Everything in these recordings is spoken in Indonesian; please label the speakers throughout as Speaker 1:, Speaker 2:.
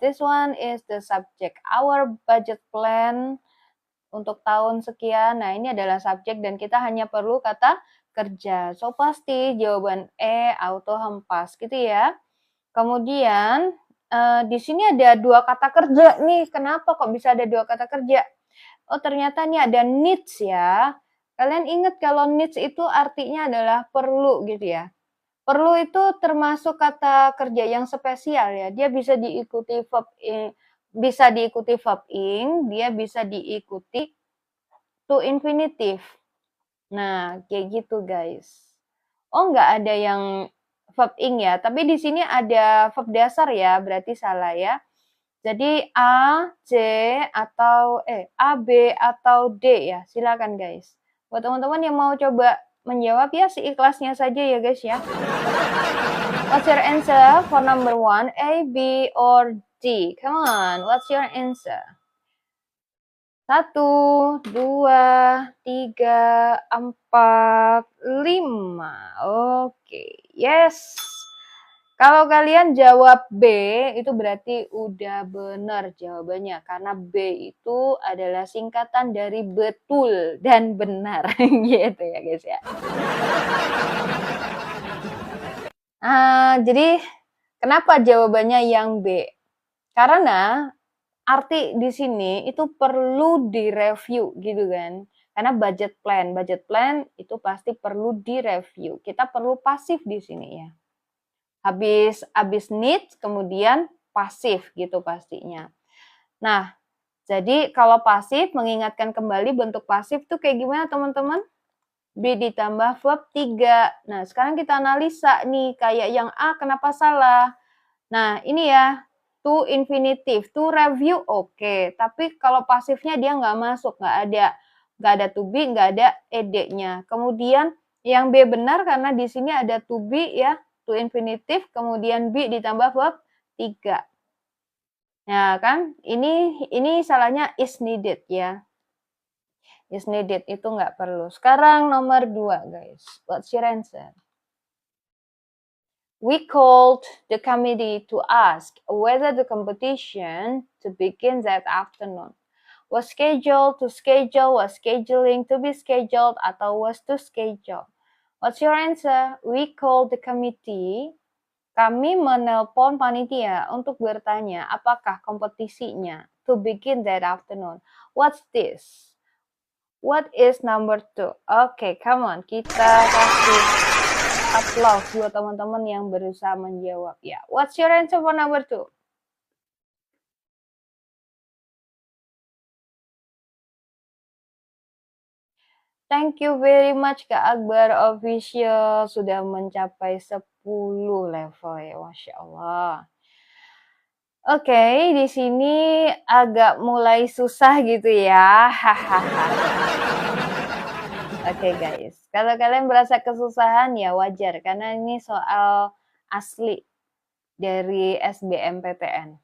Speaker 1: this one is the subject. Our budget plan untuk tahun sekian. Nah, ini adalah subjek dan kita hanya perlu kata kerja. So, pasti jawaban E auto hempas gitu ya. Kemudian, di sini ada 2 kata kerja nih. Kenapa kok bisa ada 2 kata kerja? Oh, ternyata nih ada needs ya. Kalian ingat kalau needs itu artinya adalah perlu gitu ya. Perlu itu termasuk kata kerja yang spesial ya. Dia bisa diikuti verb ing, dia bisa diikuti to infinitive. Nah, kayak gitu guys. Oh, nggak ada yang verb ing ya, tapi di sini ada verb dasar ya, berarti salah ya. Jadi A, C, atau A, B, atau D ya, silakan guys. Buat teman-teman yang mau coba menjawab ya seikhlasnya saja ya guys ya. What's your answer for number 1? A, B, or D? Come on, what's your answer? 1, 2, 3, 4, 5. Oke, yes. Kalau kalian jawab B, itu berarti udah benar jawabannya. Karena B itu adalah singkatan dari betul dan benar. Gitu ya guys ya. Jadi kenapa jawabannya yang B? Karena arti di sini itu perlu direview gitu kan. Karena budget plan itu pasti perlu direview. Kita perlu pasif di sini ya. Habis need kemudian pasif gitu pastinya. Nah, jadi kalau pasif mengingatkan kembali bentuk pasif tuh kayak gimana teman-teman? B ditambah verb 3. Nah, sekarang kita analisa nih kayak yang A kenapa salah. Nah, ini ya to infinitive, to review oke. Tapi kalau pasifnya dia nggak masuk, nggak ada to be, nggak ada ed-nya. Kemudian yang B benar karena di sini ada to be ya, to infinitive, kemudian B ditambah verb 3. Ya kan, ini salahnya is needed ya. Is needed itu nggak perlu. Sekarang nomor 2 guys, what's your answer? We called the committee to ask whether the competition to begin that afternoon was scheduled, to schedule, was scheduling, to be scheduled, atau was to schedule. What's your answer? We called the committee. Kami menelpon panitia untuk bertanya apakah kompetisinya to begin that afternoon. What's this? What is number 2? Oke, come on. Kita kasih applause buat teman-teman yang berusaha menjawab ya. What's your answer for number 2? Thank you very much Kak Akbar Official sudah mencapai 10 level ya, Masya Allah. Oke, di sini agak mulai susah gitu ya. Oke guys, kalau kalian merasa kesusahan ya wajar karena ini soal asli dari SBMPTN.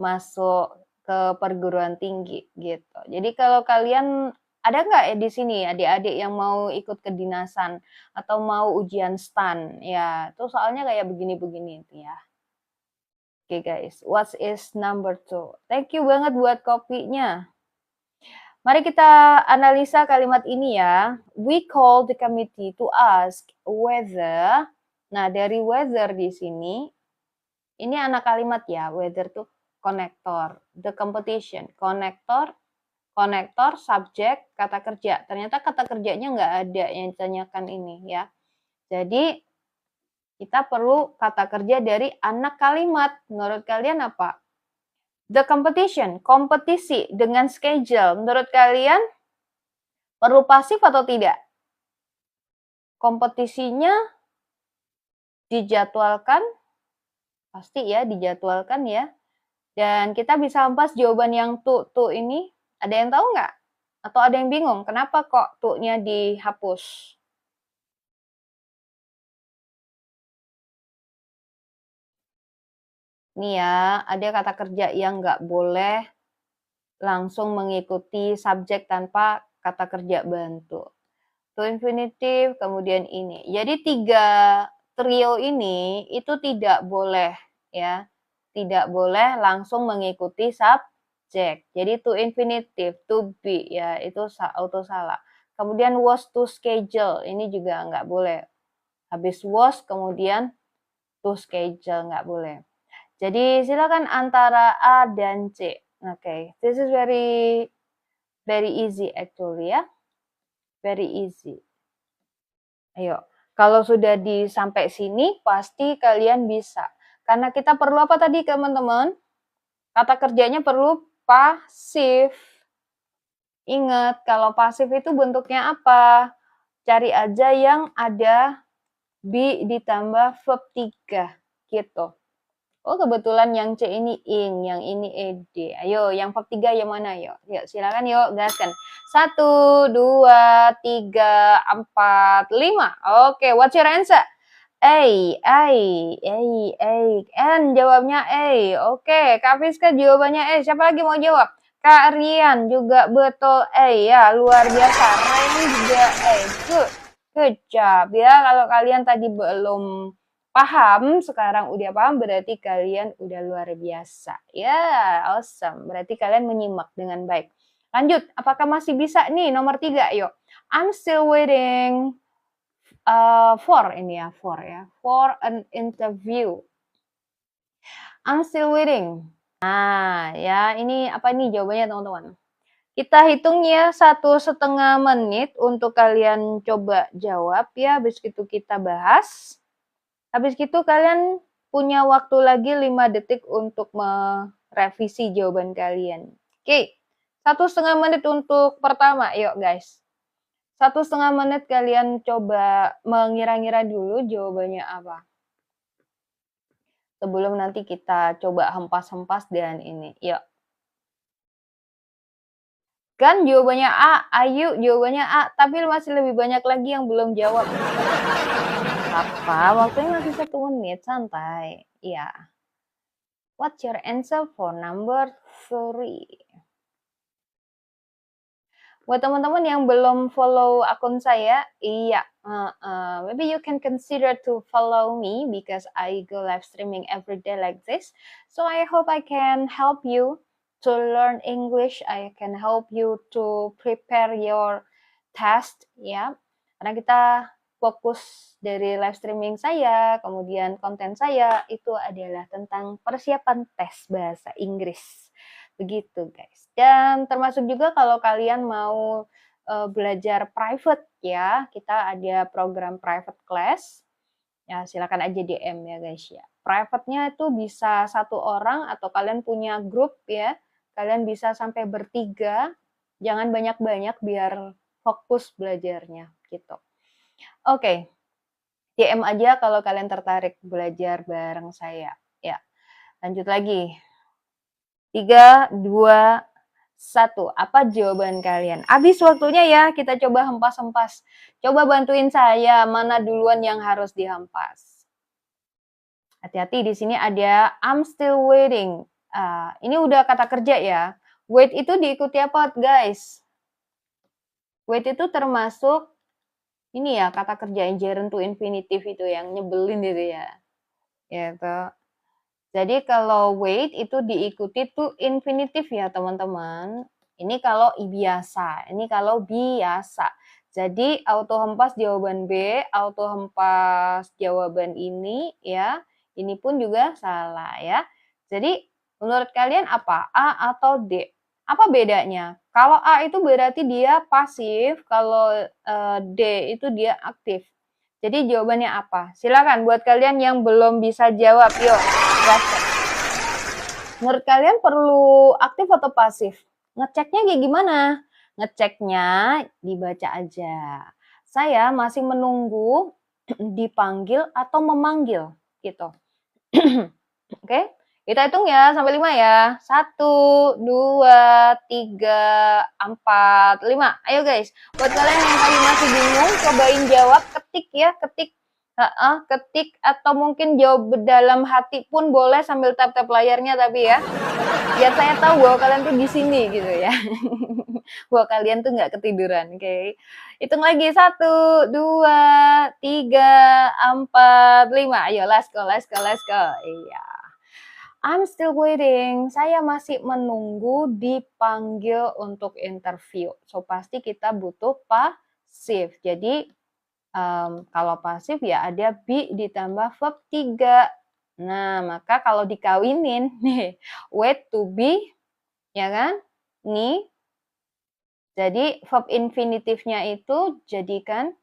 Speaker 1: Masuk ke perguruan tinggi gitu. Jadi kalau kalian ada nggak ya di sini adik-adik yang mau ikut kedinasan atau mau ujian STAN ya, itu soalnya kayak begini-begini itu ya. Oke guys, what is number 2? Thank you banget buat kopinya. Mari kita analisa kalimat ini ya. We call the committee to ask whether. Nah, dari whether di sini, ini anak kalimat ya. Whether tuh konektor. The competition. Konektor, subjek, kata kerja. Ternyata kata kerjanya nggak ada yang ditanyakan ini ya. Jadi, kita perlu kata kerja dari anak kalimat. Menurut kalian apa? The competition, kompetisi dengan schedule. Menurut kalian perlu pasif atau tidak? Kompetisinya dijadwalkan, pasti ya dijadwalkan ya. Dan kita bisa ampas jawaban yang tu ini. Ada yang tahu nggak? Atau ada yang bingung? Kenapa kok tu-nya dihapus? Nih ya, ada kata kerja yang nggak boleh langsung mengikuti subjek tanpa kata kerja bantu. To infinitive, kemudian ini. Jadi 3 trio ini itu tidak boleh ya. tidak boleh langsung mengikuti subjek. Jadi to infinitive, to be ya itu auto salah. Kemudian was to schedule, ini juga nggak boleh. Habis was kemudian to schedule, nggak boleh. Jadi silakan antara A dan C. Oke, this is very easy actually ya. Very easy. Ayo, kalau sudah sampai sini pasti kalian bisa. Karena kita perlu apa tadi teman-teman? Kata kerjanya perlu pasif. Ingat, kalau pasif itu bentuknya apa? Cari aja yang ada be ditambah verb 3 gitu. Oh, kebetulan yang C ini ing, yang ini ed. Ayo, yang verb 3 yang mana? Yuk, silakan yuk, gaskan. 1, 2, 3, 4, 5. Oke, what's your answer? A, N jawabnya A. Oke, Kak Fiska jawabannya A. Siapa lagi mau jawab? Kak Rian juga betul A ya, luar biasa. Ren juga A. Good job ya. Kalau kalian tadi belum paham, sekarang udah paham berarti kalian udah luar biasa. Ya, awesome. Berarti kalian menyimak dengan baik. Lanjut, apakah masih bisa nih nomor 3? Yuk. I'm still waiting for an interview. I'm still waiting. Nah, ya ini apa nih jawabannya teman-teman? Kita hitung ya 1,5 menit untuk kalian coba jawab ya. Habis itu kita bahas. Habis itu kalian punya waktu lagi 5 detik untuk merevisi jawaban kalian. Oke, 1,5 menit untuk pertama. Yuk guys. 1,5 menit kalian coba mengira-ngira dulu jawabannya apa. Sebelum nanti kita coba hempas-hempas dan ini. Yuk. Kan jawabannya A, Ayu jawabannya A, tapi masih lebih banyak lagi yang belum jawab. Apa? Waktunya masih 1 menit, santai. Iya. What's your answer for number 3? Buat teman-teman yang belum follow akun saya, iya, maybe you can consider to follow me because I go live streaming every day like this. So I hope I can help you to learn English. I can help you to prepare your test, ya. Karena kita fokus dari live streaming saya, kemudian konten saya itu adalah tentang persiapan tes bahasa Inggris. Begitu guys. Dan termasuk juga kalau kalian mau belajar private ya, kita ada program private class. Ya, silakan aja DM ya guys ya. Private-nya itu bisa 1 orang atau kalian punya grup ya. Kalian bisa sampai bertiga. Jangan banyak-banyak biar fokus belajarnya gitu. Oke. DM aja kalau kalian tertarik belajar bareng saya. Ya. Lanjut lagi. 3, 2, 1. Apa jawaban kalian? Habis waktunya ya, kita coba hempas-hempas. Coba bantuin saya, mana duluan yang harus dihempas. Hati-hati, di sini ada I'm still waiting. Ini udah kata kerja ya. Wait itu diikuti apa guys? Wait itu termasuk ini ya, kata kerja yang gerund to infinitive itu yang nyebelin gitu ya. Gitu. Jadi kalau wait itu diikuti to infinitive ya teman-teman. Ini kalau biasa, ini kalau biasa. Jadi auto hempas jawaban B, auto hempas jawaban ini ya. Ini pun juga salah ya. Jadi menurut kalian apa? A atau D? Apa bedanya? Kalau A itu berarti dia pasif, kalau D itu dia aktif. Jadi jawabannya apa? Silakan buat kalian yang belum bisa jawab, yuk. Gaskan. Menurut kalian perlu aktif atau pasif? Ngeceknya kayak gimana? Ngeceknya dibaca aja. Saya masih menunggu dipanggil atau memanggil gitu. Oke? Kita hitung ya sampai 5 ya. 1, 2, 3, 4, 5. Ayo guys, buat kalian yang tadi masih bingung, cobain jawab, ketik ya, ketik. Ketik atau mungkin jawab dalam hati pun boleh sambil tap-tap layarnya tapi ya. Biar saya tahu bahwa kalian tuh di sini gitu ya. Bahwa kalian tuh nggak ketiduran, oke. Hitung lagi 1, 2, 3, 4, 5. Ayo let's go. Iya. I'm still waiting. Saya masih menunggu dipanggil untuk interview. So, pasti kita butuh pasif. Jadi, kalau pasif ya ada be ditambah verb 3. Nah, maka kalau dikawinin nih, wait to be, ya kan? Nih. Jadi, verb infinitifnya itu jadikan,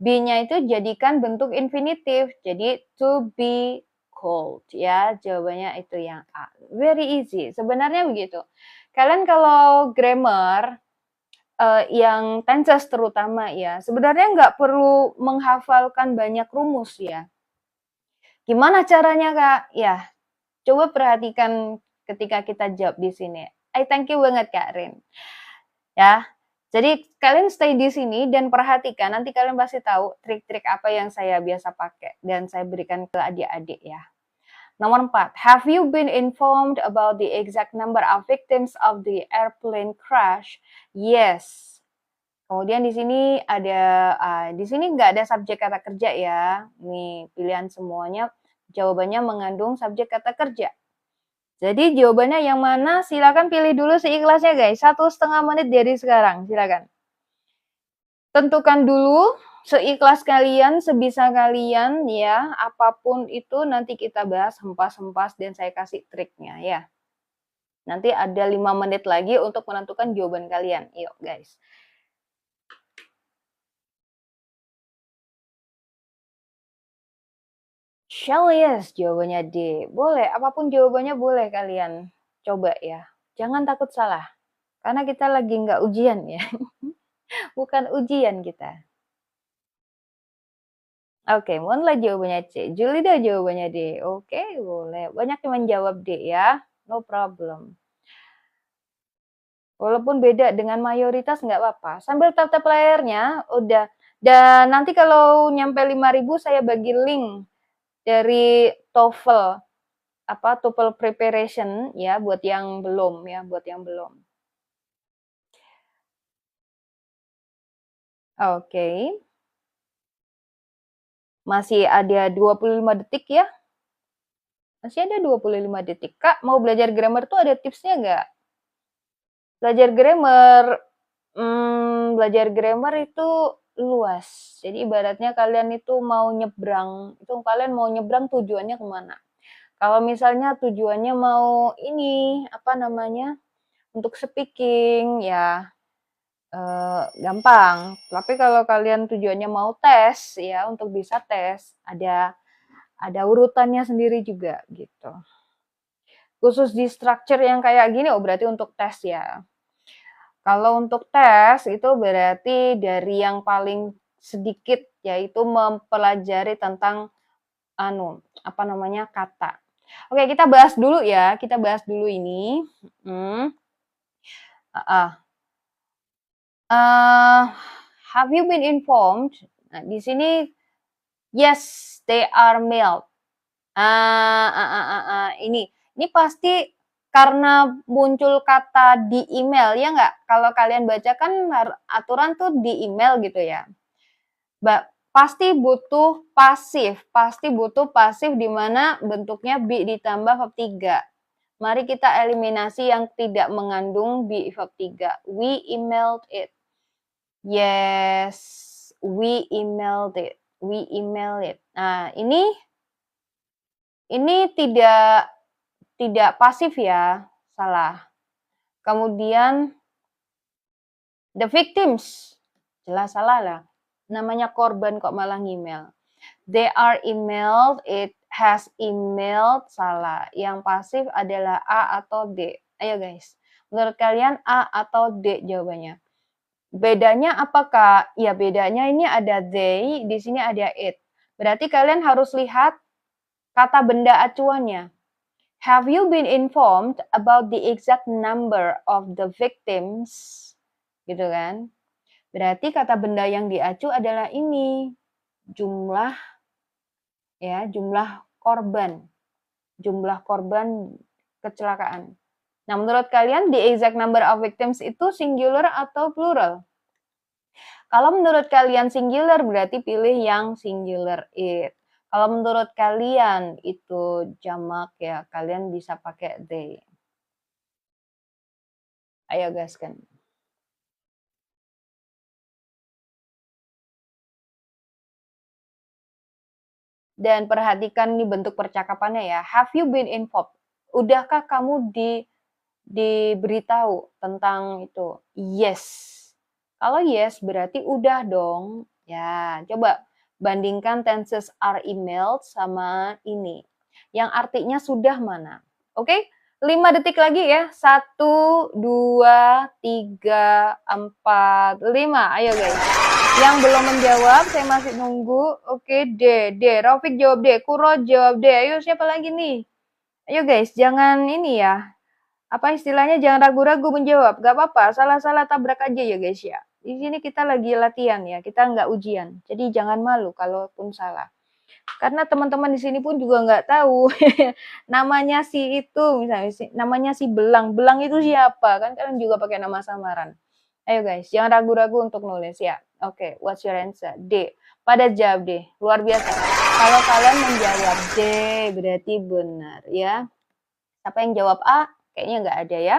Speaker 1: be-nya itu jadikan bentuk infinitif. Jadi, to be called, ya. Jawabannya itu yang A. Very easy. Sebenarnya begitu. Kalian kalau grammar, yang tenses terutama ya, sebenarnya nggak perlu menghafalkan banyak rumus ya. Gimana caranya, Kak? Ya, coba perhatikan ketika kita jawab di sini. Thank you banget, Kak Rin. Ya, jadi kalian stay di sini dan perhatikan, nanti kalian pasti tahu trik-trik apa yang saya biasa pakai dan saya berikan ke adik-adik ya. Nomor 4, have you been informed about the exact number of victims of the airplane crash? Yes. Kemudian di sini ada, di sini nggak ada subjek kata kerja ya. Nih, pilihan semuanya jawabannya mengandung subjek kata kerja. Jadi jawabannya yang mana? Silakan pilih dulu seikhlasnya guys. 1,5 menit dari sekarang, silakan. Tentukan dulu seikhlas kalian, sebisa kalian ya. Apapun itu nanti kita bahas hempas-hempas dan saya kasih triknya ya. Nanti ada 5 menit lagi untuk menentukan jawaban kalian. Yuk guys. Shall yes, jawabannya D. Boleh, apapun jawabannya boleh kalian coba ya. Jangan takut salah, karena kita lagi nggak ujian ya. Bukan ujian kita. Oke, Monla jawabannya C. Julida jawabannya D. Oke, boleh. Banyak yang menjawab D ya. No problem. Walaupun beda dengan mayoritas nggak apa-apa. Sambil tap-tap layarnya, udah. Dan nanti kalau nyampe 5.000 saya bagi link dari TOEFL. TOEFL preparation ya buat yang belum ya, buat yang belum. Oke. Masih ada 25 detik ya. Masih ada 25 detik. Kak, mau belajar grammar tuh ada tipsnya nggak? Belajar grammar itu luas. Jadi ibaratnya kalian itu mau nyebrang, itu kalian mau nyebrang tujuannya kemana? Kalau misalnya tujuannya mau ini, untuk speaking, ya gampang. Tapi kalau kalian tujuannya mau tes, ya untuk bisa tes, ada urutannya sendiri juga gitu. Khusus di structure yang kayak gini, berarti untuk tes ya. Kalau untuk tes itu berarti dari yang paling sedikit, yaitu mempelajari tentang kata. Oke, kita bahas dulu ya. Kita bahas dulu ini. Have you been informed? Nah, di sini yes, they are mailed. Ini pasti karena muncul kata di email ya nggak? Kalau kalian baca kan aturan tuh di email gitu ya. Pasti butuh pasif di mana bentuknya be ditambah verb 3. Mari kita eliminasi yang tidak mengandung be verb 3. We emailed it. Yes, we emailed it. We emailed it. Nah, ini tidak pasif ya, salah. Kemudian the victims, jelas salah lah. Namanya korban kok malah email. They are emailed, it has emailed, salah. Yang pasif adalah A atau D. Ayo guys, menurut kalian A atau D jawabannya? Bedanya apakah? Ya bedanya ini ada they, di sini ada it. Berarti kalian harus lihat kata benda acuannya. Have you been informed about the exact number of the victims? Gitu kan. Berarti kata benda yang diacu adalah ini. Jumlah korban. Jumlah korban kecelakaan. Nah, menurut kalian the exact number of victims itu singular atau plural? Kalau menurut kalian singular berarti pilih yang singular it. Kalau menurut kalian itu jamak ya, kalian bisa pakai they. Ayo gaskan. Dan perhatikan nih bentuk percakapannya ya. Have you been informed? Udahkah kamu diberitahu tentang itu? Yes. Kalau yes berarti udah dong. Ya, coba bandingkan tenses are emailed sama ini. Yang artinya sudah mana? Oke? 5 detik lagi ya. 1, 2, 3, 4, 5. Ayo guys. Yang belum menjawab, saya masih nunggu. Oke, D. Raufik jawab D. Kuro jawab D. Ayo siapa lagi nih? Ayo guys, jangan ini ya. Apa istilahnya, jangan ragu-ragu menjawab. Gak apa-apa, salah-salah tabrak aja ya guys ya. Di sini kita lagi latihan ya, kita nggak ujian. Jadi jangan malu kalaupun salah. Karena teman-teman di sini pun juga nggak tahu namanya si itu, misalnya namanya si Belang. Belang itu siapa? Kan kalian juga pakai nama samaran. Ayo guys, jangan ragu-ragu untuk nulis ya. Oke, what's your answer? D. Pada jawab D. Luar biasa. Kalau kalian menjawab D, berarti benar ya. Siapa yang jawab A? Kayaknya nggak ada ya.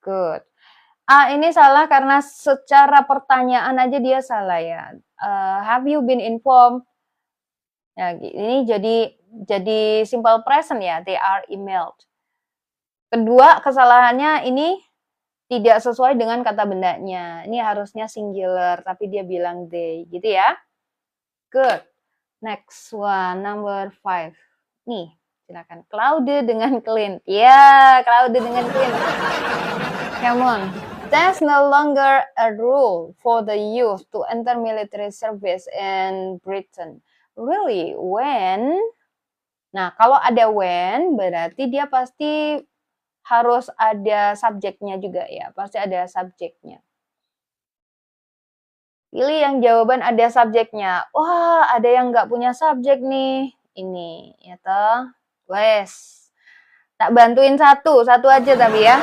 Speaker 1: Good. A ini salah karena secara pertanyaan aja dia salah ya. Have you been informed? Nah, ini jadi simple present ya. They are emailed. Kedua, kesalahannya ini tidak sesuai dengan kata bendanya. Ini harusnya singular, tapi dia bilang they, gitu ya. Good. Next one, number 5. Nih, silakan. Clouded dengan clean. Ya, clouded dengan clean. Come on. There's no longer a rule for the youth to enter military service in Britain. Really? When? Nah, kalau ada when, berarti dia pasti harus ada subjeknya juga ya. Pasti ada subjeknya. Pilih yang jawaban ada subjeknya. Wah, ada yang nggak punya subjek nih. Ini, ya toh. Wes. Tak bantuin satu aja tapi ya.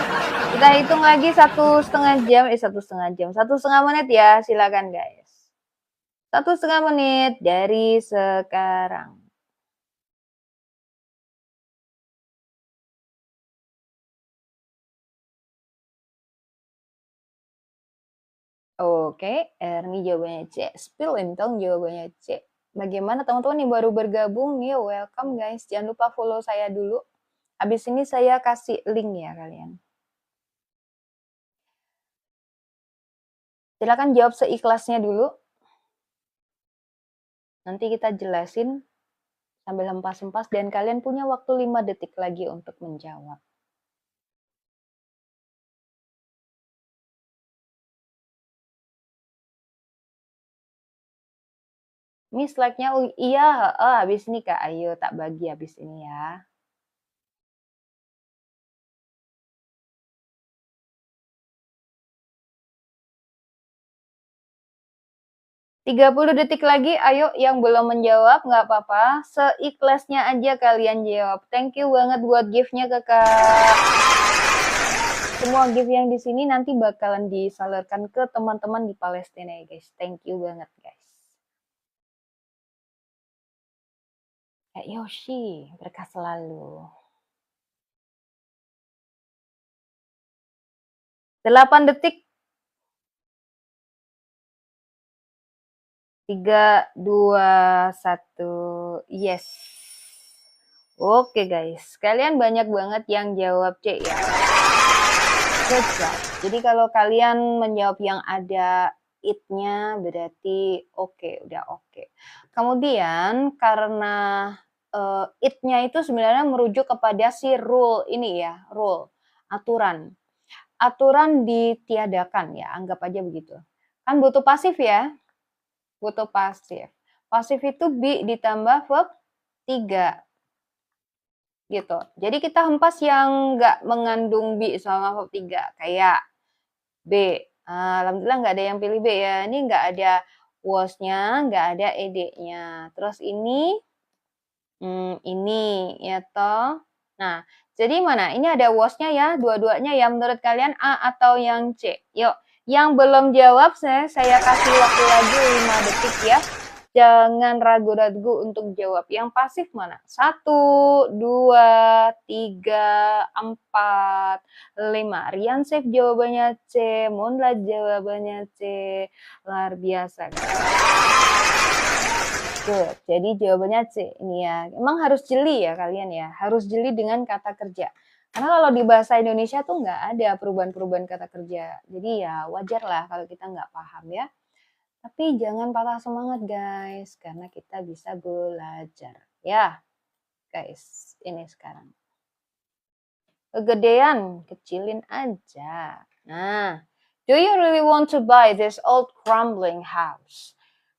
Speaker 1: Kita hitung lagi 1,5 jam, 1,5 jam, 1,5 menit ya, silakan guys. 1,5 menit dari sekarang. Oke, Erni jawabannya C. Spilintong jawabannya C. Bagaimana teman-teman yang baru bergabung? Nih, welcome guys. Jangan lupa follow saya dulu. Habis ini saya kasih link ya kalian. Silakan jawab seikhlasnya dulu. Nanti kita jelasin sambil hempas-hempas dan kalian punya waktu 5 detik lagi untuk menjawab. Miss like-nya iya, habis ini Kak. Ayo tak bagi habis ini ya. ...30 detik lagi, ayo yang belum menjawab nggak apa-apa, seikhlasnya aja kalian jawab. Thank you banget buat gift-nya Kakak. Semua gift yang di sini nanti bakalan disalurkan ke teman-teman di Palestina ya guys. Thank you banget guys. Kak Yoshi, berkah selalu. 8 detik. 3, 2, 1, yes. Oke guys, kalian banyak banget yang jawab C ya. Good job. Jadi kalau kalian menjawab yang ada it-nya berarti oke, udah oke. Kemudian karena it-nya itu sebenarnya merujuk kepada si rule ini ya, rule, aturan. Aturan ditiadakan ya, anggap aja begitu. Kan butuh pasif ya. Butuh pasif. Pasif itu be ditambah verb 3. Gitu. Jadi kita hempas yang nggak mengandung be sama verb 3. Kayak B. Alhamdulillah nggak ada yang pilih B ya. Ini nggak ada was-nya, nggak ada ed-nya. Terus ini ya toh. Nah, jadi mana? Ini ada was-nya ya, dua-duanya ya. Menurut kalian A atau yang C? Yuk. Yang belum jawab saya kasih waktu lagi 5 detik ya. Jangan ragu-ragu untuk jawab. Yang pasif mana? 1, 2, 3, 4, 5. Rian Saif jawabannya C. Monla jawabannya C. Luar biasa. Good. Jadi jawabannya C. Ini ya. Emang harus jeli ya kalian ya. Harus jeli dengan kata kerja. Karena kalau di bahasa Indonesia tuh nggak ada perubahan-perubahan kata kerja. Jadi ya wajar lah kalau kita nggak paham ya. Tapi jangan patah semangat guys. Karena kita bisa belajar. Ya guys. Ini sekarang. Kegedean. Kecilin aja. Nah. Do you really want to buy this old crumbling house?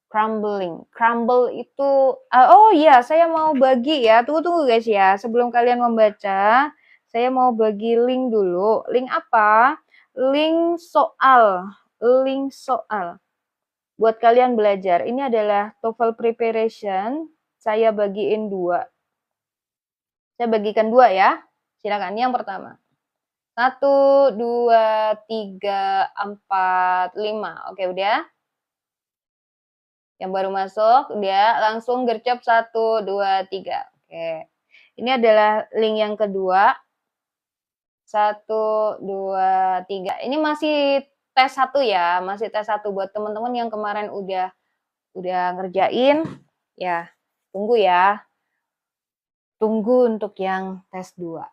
Speaker 1: Crumble itu, oh iya, saya mau bagi ya, tunggu guys ya, sebelum kalian membaca, saya mau bagi link dulu. Link apa? Link soal. Buat kalian belajar. Ini adalah TOEFL preparation, saya bagiin 2. Saya bagikan 2 ya, silakan. Yang pertama. 1, 2, 3, 4, 5. Oke, udah? Yang baru masuk, dia langsung gercep 1, 2, 3. Oke. Ini adalah link yang kedua. 1, 2, 3. Ini masih tes 1 ya, masih tes 1 buat teman-teman yang kemarin udah ngerjain. Ya, tunggu ya. Tunggu untuk yang tes 2.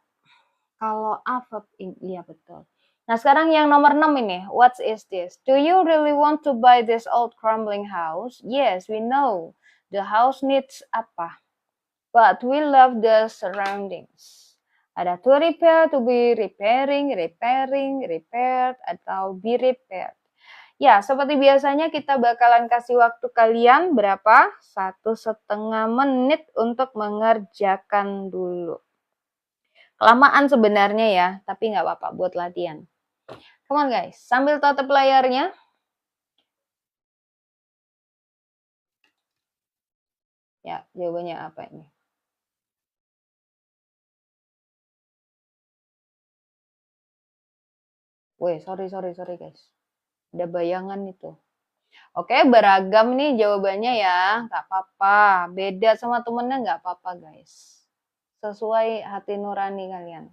Speaker 1: Kalau verb in, iya betul. Nah, sekarang yang nomor 6 ini. What is this? Do you really want to buy this old crumbling house? Yes, we know. The house needs apa? But we love the surroundings. Ada to repair, to be repairing, repaired, atau be repaired. Ya, seperti biasanya kita bakalan kasih waktu kalian berapa? 1,5 menit untuk mengerjakan dulu. Kelamaan sebenarnya ya, tapi nggak apa-apa buat latihan. Come on guys, sambil tatap layarnya. Ya, jawabannya apa ini? Wih, sorry guys. Ada bayangan itu. Oke, beragam nih jawabannya ya. Nggak apa-apa. Beda sama temennya nggak apa-apa guys. Sesuai hati nurani kalian.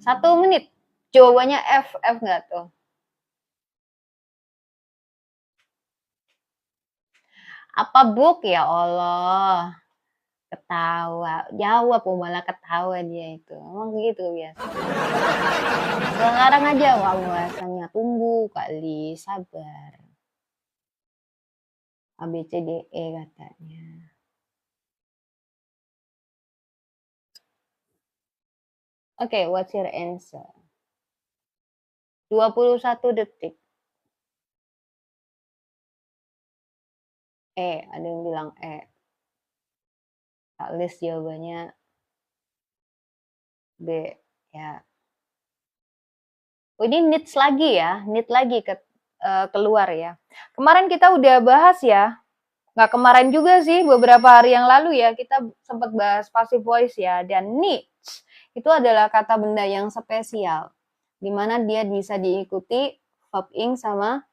Speaker 1: Satu menit. Jawabannya F nggak tuh? Apa book ya Allah? Ketawa, jawab malah ketawa dia itu. Emang gitu biasa. Sekarang aja wawasannya, tunggu kali, sabar. A, B, C, D, E katanya. Oke, what's your answer? 21 detik. Ada yang bilang List jawabannya B ya. Oh, ini needs lagi ya, need lagi keluar ya. Kemarin kita udah bahas ya, nggak kemarin juga sih, beberapa hari yang lalu ya, kita sempat bahas passive voice ya. Dan needs itu adalah kata benda yang spesial, dimana dia bisa diikuti verb ing sama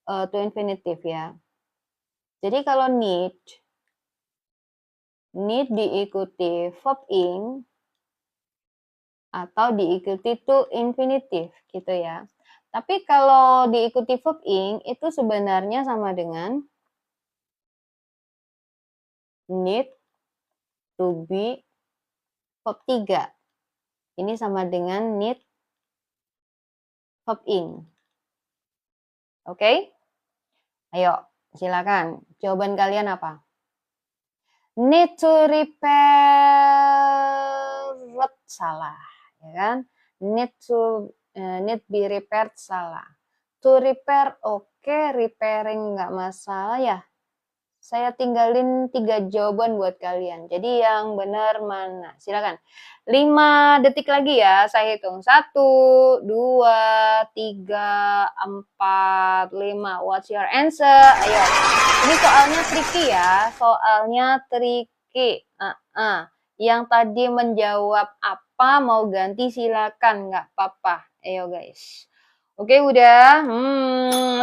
Speaker 1: to infinitive ya. Jadi kalau need diikuti verb ing atau diikuti to infinitive gitu ya. Tapi kalau diikuti verb ing itu sebenarnya sama dengan need to be verb 3. Ini sama dengan need verb ing. Oke? Ayo, silakan. Jawaban kalian apa? Need to repair, salah, ya kan? Need be repaired, salah. To repair, oke, repairing nggak masalah ya. Saya tinggalin 3 jawaban buat kalian. Jadi yang benar mana? Silakan. 5 detik lagi ya, saya hitung. 1, 2, 3, 4, 5. What's your answer? Ayo. Ini soalnya tricky ya, soalnya tricky. Yang tadi menjawab apa, mau ganti silakan, nggak apa-apa. Ayo guys. Oke, udah.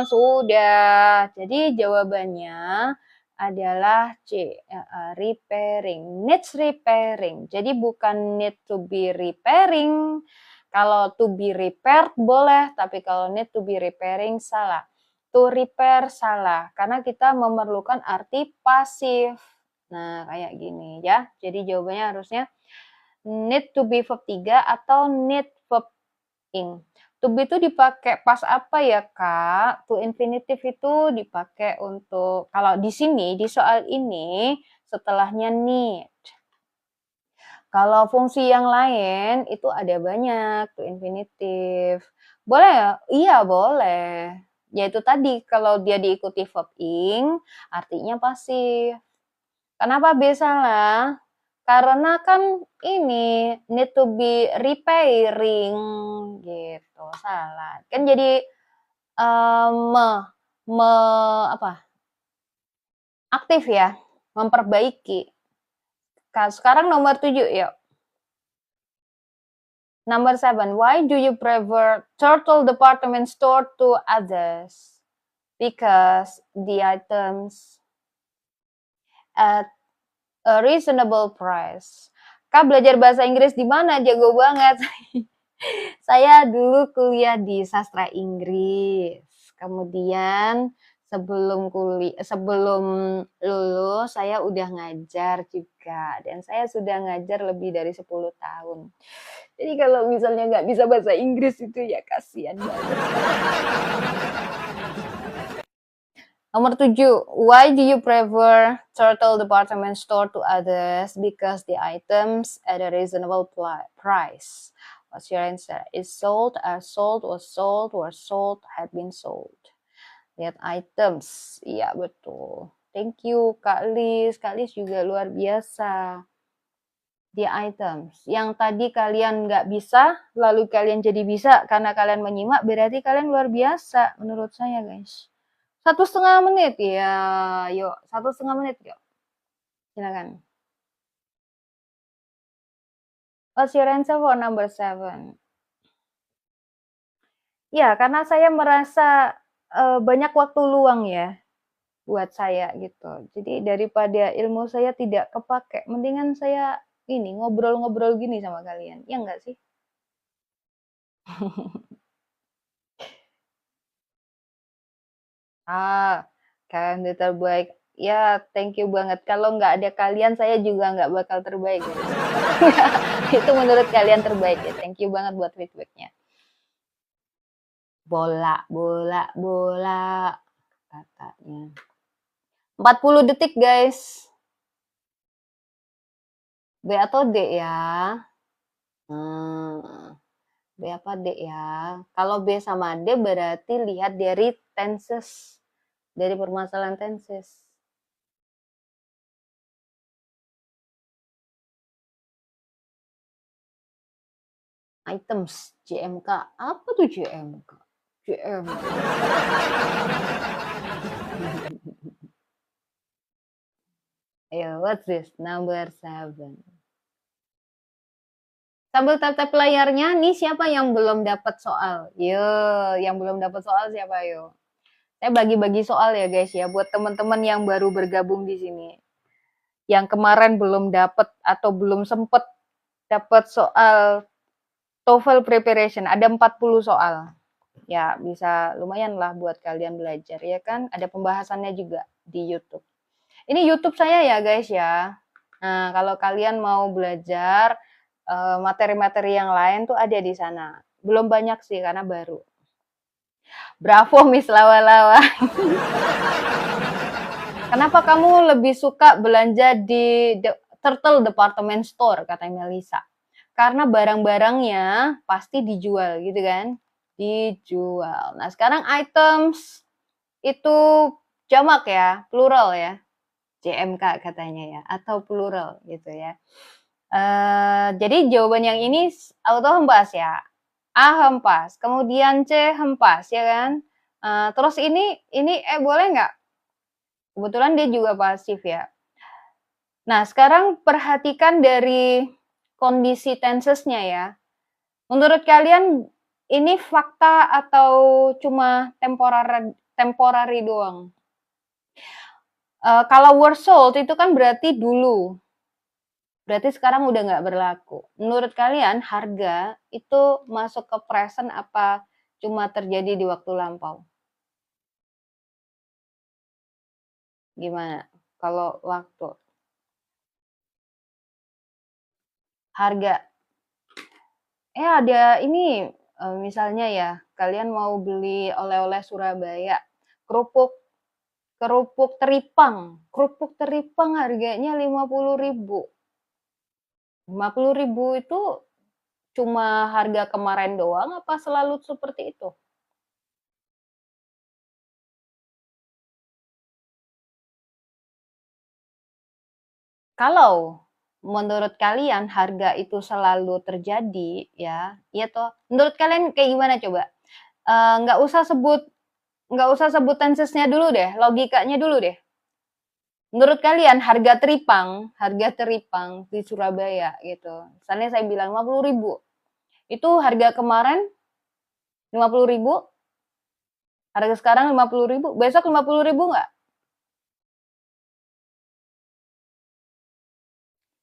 Speaker 1: Sudah. Jadi jawabannya adalah C, repairing. Needs repairing. Jadi bukan need to be repairing. Kalau to be repaired boleh, tapi kalau need to be repairing salah. To repair salah, karena kita memerlukan arti pasif. Nah, kayak gini ya. Jadi jawabannya harusnya need to be verb 3 atau need verb ing. To be itu dipakai pas apa ya, Kak? To infinitive itu dipakai untuk, kalau di sini, di soal ini, setelahnya need. Kalau fungsi yang lain, itu ada banyak, to infinitive. Boleh ya? Iya, boleh. Yaitu tadi, kalau dia diikuti verb ing, artinya pasif. Kenapa B salah? Karena kan ini need to be repairing gitu, salah. Kan jadi aktif ya, memperbaiki. Sekarang nomor 7 yuk. Number 7, why do you prefer Turtle Department Store to others? Because the items at a reasonable price. Kak belajar bahasa Inggris di mana? Jago banget. Saya dulu kuliah di sastra Inggris. Kemudian sebelum lulus saya udah ngajar juga, dan saya sudah ngajar lebih dari 10 tahun. Jadi kalau misalnya nggak bisa bahasa Inggris itu ya kasihan banget. Nomor 7, why do you prefer Turtle Department Store to others? Because the items at a reasonable price. What's your answer? Is sold, are sold, was sold, were sold, had been sold. Lihat items. Iya, betul. Thank you, Kak Lis. Kak Lis juga luar biasa. The items. Yang tadi kalian nggak bisa, lalu kalian jadi bisa karena kalian menyimak, berarti kalian luar biasa menurut saya, guys. 1,5 menit ya, yuk 1,5 menit yuk. Silakan. What's your answer for number 7? Ya, karena saya merasa banyak waktu luang ya buat saya gitu. Jadi daripada ilmu saya tidak kepake, mendingan saya ini ngobrol-ngobrol gini sama kalian. Ya enggak sih? Kalian udah terbaik. Ya, thank you banget. Kalau nggak ada kalian, saya juga nggak bakal terbaik. Ya. Itu menurut kalian terbaik ya. Thank you banget buat feedbacknya. Bola, bola, bola, katanya. 40 detik, guys. B atau D ya? B apa D ya? Kalau B sama D berarti lihat dari tenses. Dari permasalahan tenses. Items, JMK. Apa tuh JMK? JMK. Ayo, what's this? Number 7. Sambil tap-tap layarnya, nih siapa yang belum dapat soal? Yo, yang belum dapat soal siapa yo? Saya bagi-bagi soal ya guys ya, buat teman-teman yang baru bergabung di sini. Yang kemarin belum dapat atau belum sempet dapat soal TOEFL preparation, ada 40 soal. Ya, bisa lumayan lah buat kalian belajar ya kan. Ada pembahasannya juga di YouTube. Ini YouTube saya ya guys ya. Nah, kalau kalian mau belajar materi-materi yang lain tuh ada di sana. Belum banyak sih karena baru. Bravo Miss Lawa-Lawa. Kenapa kamu lebih suka belanja di Turtle Department Store, kata Melisa? Karena barang-barangnya pasti dijual gitu kan. Dijual. Nah, sekarang items itu jamak ya, plural ya. JMK katanya ya, atau plural gitu ya. Jadi jawaban yang ini auto hempas ya. A hempas, kemudian C hempas ya kan. Terus ini boleh nggak? Kebetulan dia juga pasif ya. Nah, sekarang perhatikan dari kondisi tensesnya ya. Menurut kalian ini fakta atau cuma temporary doang? Kalau were sold itu kan berarti dulu. Berarti sekarang udah nggak berlaku. Menurut kalian harga itu masuk ke present apa cuma terjadi di waktu lampau? Gimana? Kalau waktu harga, ada ini misalnya ya, kalian mau beli oleh-oleh Surabaya, kerupuk kerupuk teripang harganya 50.000. 50.000 itu cuma harga kemarin doang apa selalu seperti itu? Kalau menurut kalian harga itu selalu terjadi ya, iya toh. Menurut kalian kayak gimana coba? Nggak usah sebut tensesnya dulu deh, logikanya dulu deh. Menurut kalian harga teripang di Surabaya gitu. Misalnya saya bilang 50.000. Itu harga kemarin 50.000, harga sekarang 50.000, besok 50.000 nggak?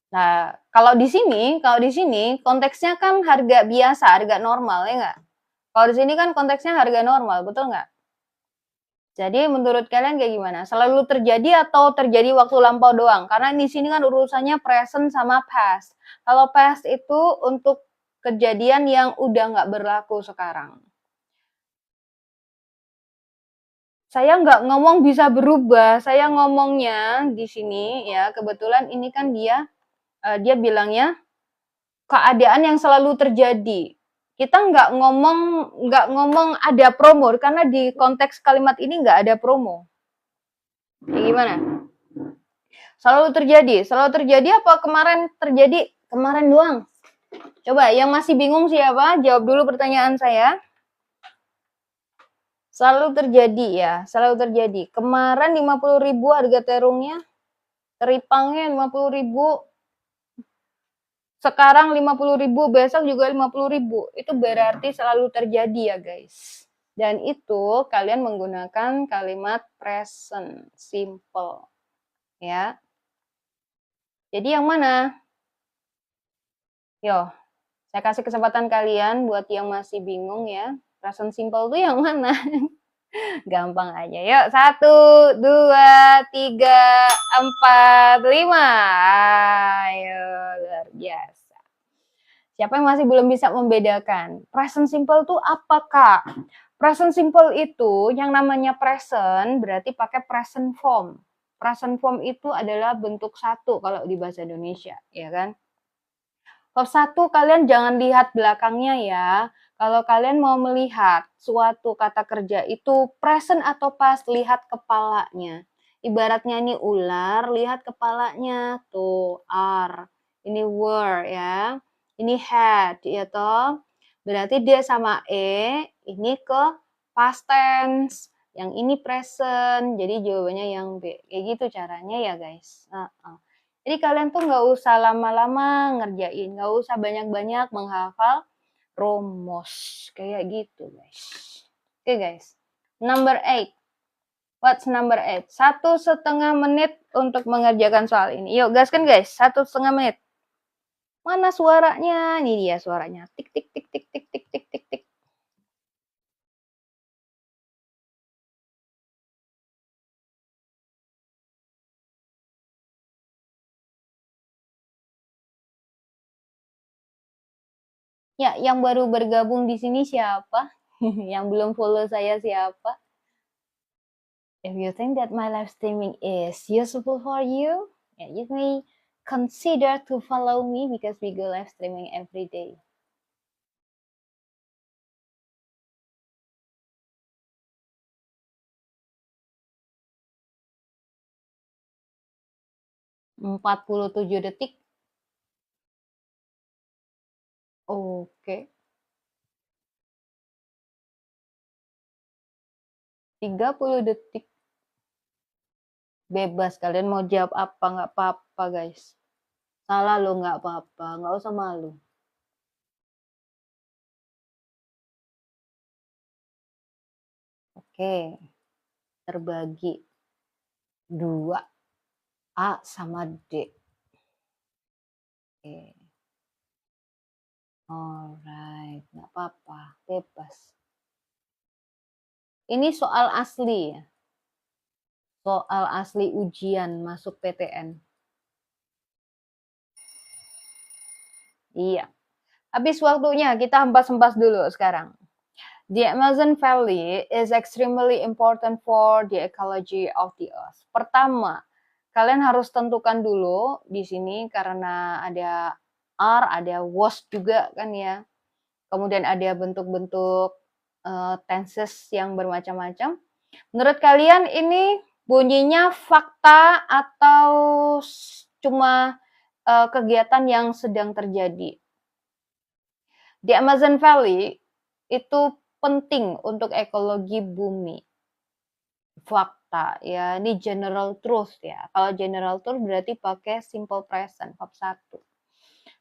Speaker 1: Nah, kalau di sini konteksnya kan harga biasa, harga normal ya nggak? Kalau di sini kan konteksnya harga normal, betul nggak? Jadi menurut kalian kayak gimana? Selalu terjadi atau terjadi waktu lampau doang? Karena di sini kan urusannya present sama past. Kalau past itu untuk kejadian yang udah nggak berlaku sekarang. Saya nggak ngomong bisa berubah, saya ngomongnya di sini ya kebetulan ini kan dia bilangnya keadaan yang selalu terjadi. Kita nggak ngomong ada promo karena di konteks kalimat ini nggak ada promo. Ya gimana? Selalu terjadi apa kemarin terjadi? Kemarin doang. Coba yang masih bingung siapa? Jawab dulu pertanyaan saya. Selalu terjadi ya, selalu terjadi. Kemarin 50.000 harga terungnya, teripangnya 50.000, sekarang 50.000, besok juga 50.000. Itu berarti selalu terjadi ya guys. Dan itu kalian menggunakan kalimat present simple. Ya. Jadi yang mana? Yo, saya kasih kesempatan kalian buat yang masih bingung ya. Present simple itu yang mana? Gampang aja. Yuk, 1, 2, 3, 4, 5. Ayo, luar biasa. Siapa yang masih belum bisa membedakan? Present simple itu apa, Kak? Present simple itu yang namanya present berarti pakai present form. Present form itu adalah bentuk satu kalau di bahasa Indonesia, ya kan? Kalau satu kalian jangan lihat belakangnya ya. Kalau kalian mau melihat suatu kata kerja itu present atau past, lihat kepalanya. Ibaratnya ini ular, lihat kepalanya. Tuh, are. Ini were ya. Ini had ya toh. Berarti dia sama ini ke past tense. Yang ini present, jadi jawabannya yang B. Kayak gitu caranya ya guys. Jadi kalian tuh nggak usah lama-lama ngerjain, nggak usah banyak-banyak menghafal rumus kayak gitu guys. Oke guys, number 8. What's number 8? 1,5 menit untuk mengerjakan soal ini. Yuk gaskan guys, 1,5 menit. Mana suaranya? Ini dia suaranya. Tik tik tik tik tik tik tik tik tik. Ya, yang baru bergabung di sini siapa? Yang belum follow saya siapa? If you think that my live streaming is useful for you, you may consider to follow me because we go live streaming every day. Empat puluh 47 detik. Oke. 30 detik. Bebas kalian mau jawab apa nggak apa-apa guys. Salah lo nggak apa-apa, nggak usah malu. Oke, terbagi 2, A sama D. Oke. Alright, nggak apa-apa, bebas. Ini soal asli ya. Soal asli ujian masuk PTN. Iya. Habis waktunya, kita hempas-hempas dulu sekarang. The Amazon Valley is extremely important for the ecology of the earth. Pertama, kalian harus tentukan dulu di sini karena ada R, ada was juga kan ya. Kemudian ada bentuk-bentuk tenses yang bermacam-macam. Menurut kalian ini bunyinya fakta atau cuma kegiatan yang sedang terjadi? Di Amazon Valley itu penting untuk ekologi bumi. Fakta ya, ini general truth ya. Kalau general truth berarti pakai simple present, verb 1.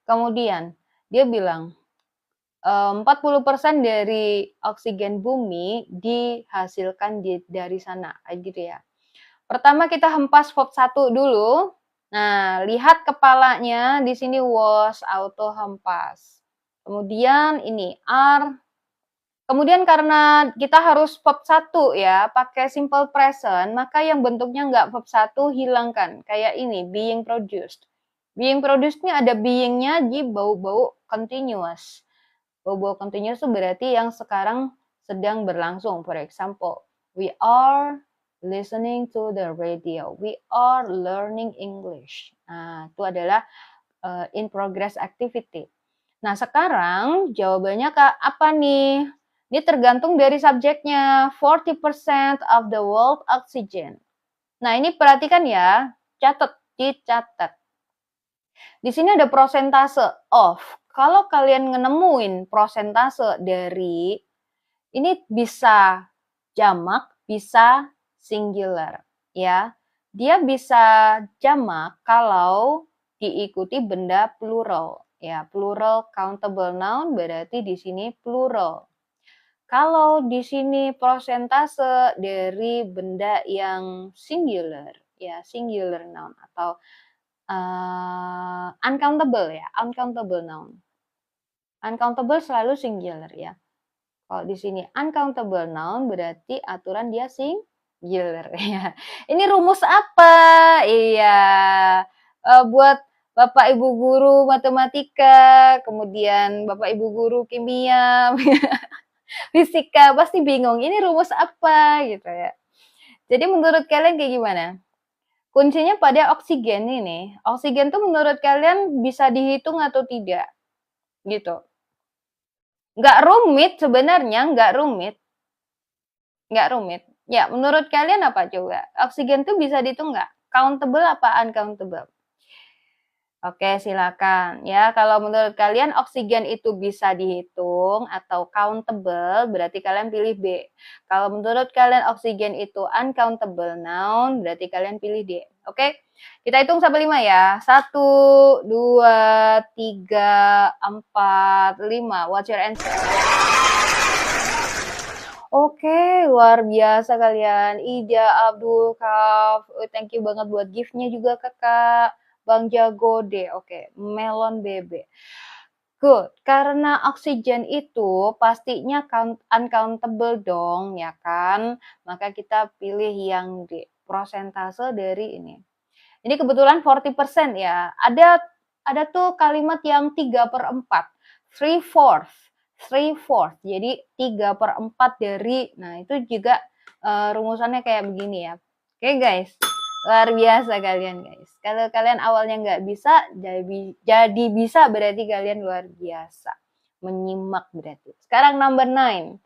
Speaker 1: Kemudian dia bilang 40% dari oksigen bumi dihasilkan dari sana, gitu ya. Pertama kita hempas verb 1 dulu. Nah, lihat kepalanya di sini was, auto hempas. Kemudian ini are. Kemudian karena kita harus verb 1 ya, pakai simple present, maka yang bentuknya nggak verb 1 hilangkan. Kayak ini, being produced. Being produced ini ada being-nya di bau-bau continuous. Bau-bau continuous itu berarti yang sekarang sedang berlangsung. For example, we are listening to the radio. We are learning English. Nah, itu adalah in progress activity. Nah, sekarang jawabannya apa nih? Ini tergantung dari subjeknya. 40% of the world oxygen. Nah, ini perhatikan ya. Dicatat. Di sini ada prosentase of. Kalau kalian nemuin prosentase dari, ini bisa jamak, bisa singular. Ya, dia bisa jamak kalau diikuti benda plural. Ya, plural countable noun berarti di sini plural. Kalau di sini prosentase dari benda yang singular, ya singular noun atau uncountable ya, uncountable noun. Uncountable selalu singular ya. Kalau di sini uncountable noun berarti aturan dia singular ya. Ini rumus apa? Iya, buat Bapak Ibu guru matematika, kemudian Bapak Ibu guru kimia, fisika pasti bingung ini rumus apa gitu ya. Jadi menurut kalian kayak gimana? Kuncinya pada oksigen ini. Oksigen tuh menurut kalian bisa dihitung atau tidak? Gitu. Nggak rumit sebenarnya, nggak rumit. Nggak rumit. Ya, menurut kalian apa coba? Oksigen tuh bisa dihitung nggak? Countable apa uncountable? Oke, silakan ya. Kalau menurut kalian oksigen itu bisa dihitung atau countable, berarti kalian pilih B. Kalau menurut kalian oksigen itu uncountable noun, berarti kalian pilih D. Oke? Kita hitung sampai 5 ya. 1, 2, 3, 4, 5. What's your answer? Oke, luar biasa kalian. Ida, Abdul, Kaf. Thank you banget buat gift-nya juga kakak. Bang Jago D, oke. Melon BB. Good, karena oksigen itu pastinya uncountable dong, ya kan? Maka kita pilih yang D, prosentase dari ini. Ini kebetulan 40% ya. Ada tuh kalimat yang 3/4, 3/4, 3/4. Jadi 3/4 dari, nah itu juga rumusannya kayak begini ya. Oke guys. Luar biasa kalian guys. Kalau kalian awalnya nggak bisa, jadi bisa berarti kalian luar biasa. Menyimak berarti. Sekarang number 9.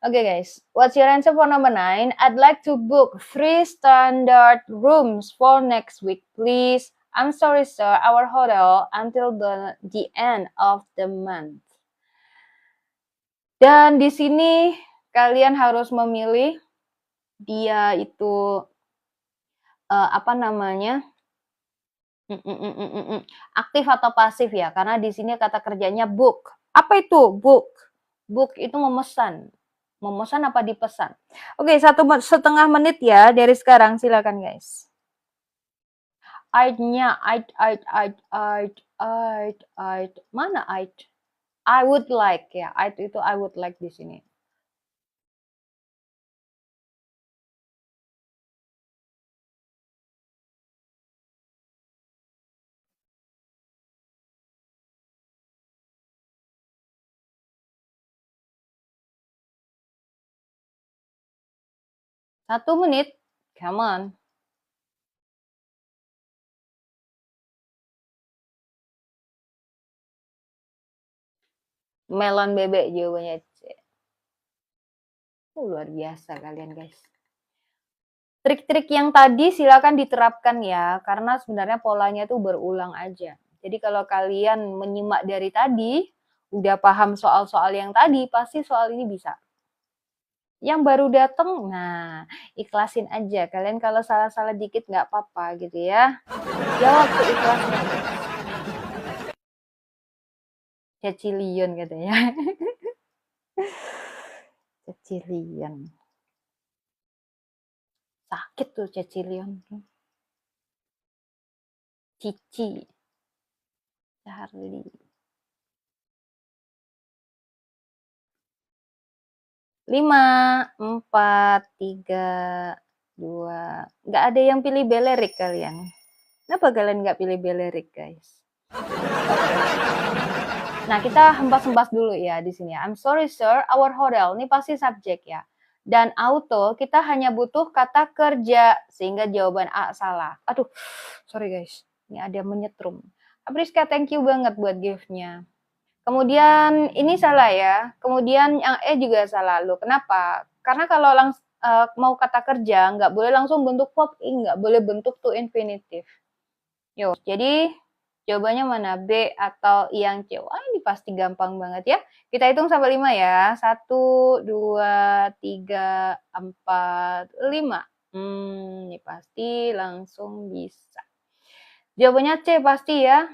Speaker 1: Okay guys, what's your answer for number 9? I'd like to book 3 standard rooms for next week, please. I'm sorry sir, our hotel until the end of the month. Dan di sini kalian harus memilih dia itu apa namanya, aktif atau pasif ya, karena di sini kata kerjanya book. Apa itu book? Book itu memesan. Memesan apa dipesan? Oke, 1,5 menit ya dari sekarang. Silakan guys. I'd-nya, I'd. Mana I'd? I would like ya. I'd itu I would like di sini. Satu menit. Come on. Melon bebek jawabannya C. Luar biasa kalian guys. Trik-trik yang tadi silakan diterapkan ya, karena sebenarnya polanya tuh berulang aja. Jadi kalau kalian menyimak dari tadi, udah paham soal-soal yang tadi, pasti soal ini bisa. Yang baru datang, nah ikhlasin aja. Kalian kalau salah-salah dikit nggak apa-apa gitu ya. Jawab tuh ikhlasnya. Cecilion katanya. Cecilion. Sakit tuh Cecilion. Cici. Charlie. 5, 4, 3, 2. Nggak ada yang pilih Belerik kalian. Kenapa kalian nggak pilih Belerik guys? Nah, kita hempas-hempas dulu ya di sini ya. I'm sorry sir, our hotel. Ini pasti subjek ya. Dan auto, kita hanya butuh kata kerja. Sehingga jawaban A salah. Aduh, sorry guys. Ini ada menyetrum. Apriska, thank you banget buat gift-nya. Kemudian ini salah ya. Kemudian yang E juga salah. Loh, kenapa? Karena kalau mau kata kerja, nggak boleh langsung bentuk verb ing, nggak boleh bentuk to infinitive. Yo, jadi jawabannya mana? B atau yang C? Wah, ini pasti gampang banget ya. Kita hitung sampai 5 ya. 1, 2, 3, 4, 5. Ini pasti langsung bisa. Jawabannya C pasti ya.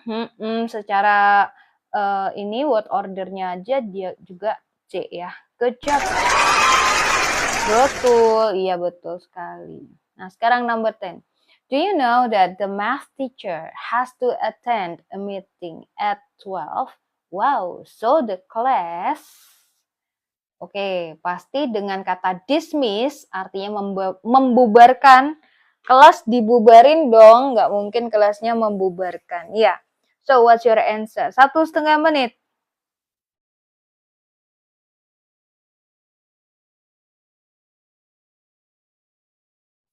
Speaker 1: Secara ini word ordernya aja dia juga C ya. Good job. Betul, iya betul sekali. Nah, sekarang number 10. Do you know that the math teacher has to attend a meeting at 12? Wow, so the class. Oke, pasti dengan kata dismiss artinya membubarkan. Kelas dibubarin dong, nggak mungkin kelasnya membubarkan. Iya. So, what's your answer? 1,5 menit.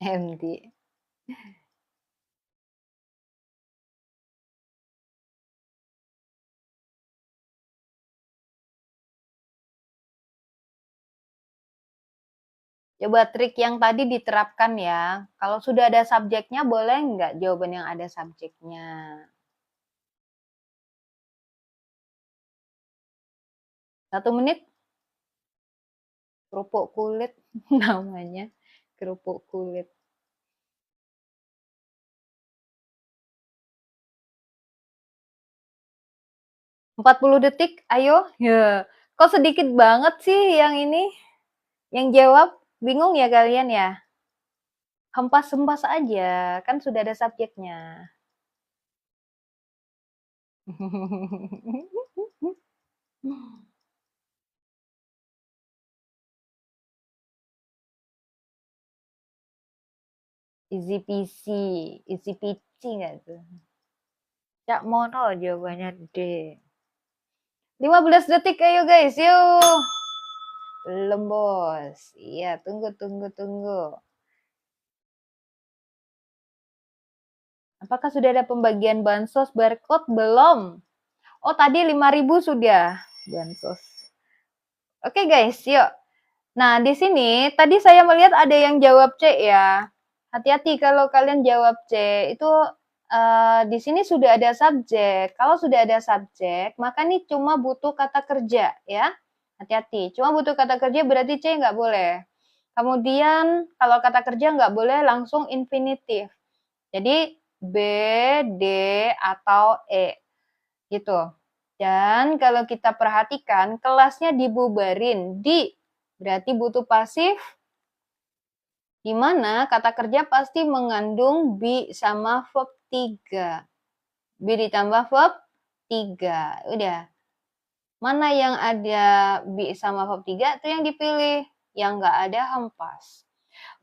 Speaker 1: Empty. Coba trik yang tadi diterapkan ya. Kalau sudah ada subjeknya, boleh nggak jawaban yang ada subjeknya? 1 menit. Kerupuk kulit namanya. Kerupuk kulit. 40 detik, ayo. Ya. Kok sedikit banget sih yang ini? Yang jawab? Bingung ya kalian ya? Hempas-hempas aja, kan sudah ada subjeknya. Easy peasy, easy peasy nggak tuh? Cak Mono jawabannya D. 15 detik ayo guys, yuk. Belum bos. Iya, tunggu. Apakah sudah ada pembagian bansos barcode? Belum. Oh, tadi 5.000 sudah bansos. Oke guys, yuk. Nah, di sini tadi saya melihat ada yang jawab C ya. Hati-hati kalau kalian jawab C, itu di sini sudah ada subjek. Kalau sudah ada subjek, maka ini cuma butuh kata kerja ya. Hati-hati, cuma butuh kata kerja berarti C nggak boleh. Kemudian kalau kata kerja nggak boleh langsung infinitif. Jadi B, D, atau E gitu. Dan kalau kita perhatikan kelasnya dibubarin di Berarti butuh pasif, di mana kata kerja pasti mengandung be sama verb 3. Be ditambah verb 3. Udah. Mana yang ada be sama verb 3 itu yang dipilih. Yang nggak ada hempas.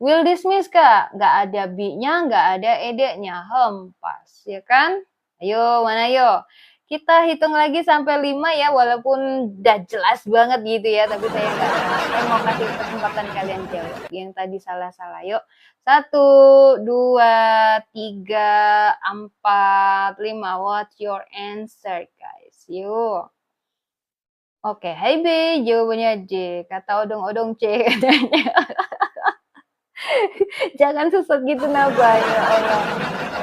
Speaker 1: Will dismiss, Kak. Nggak ada be-nya, nggak ada ed-nya. Hempas, ya kan? Ayo, mana yuk? Kita hitung lagi sampai 5 ya, walaupun udah jelas banget gitu ya, tapi saya nggak. Saya mau kasih kesempatan kalian jawab. Yang tadi salah-salah. Yuk. 1, 2, 3, 4, 5. What's your answer, guys? Yuk. Oke, hai B, jawabannya D. Kata odong-odong C katanya. Jangan sesat gitu Naba, ya Allah.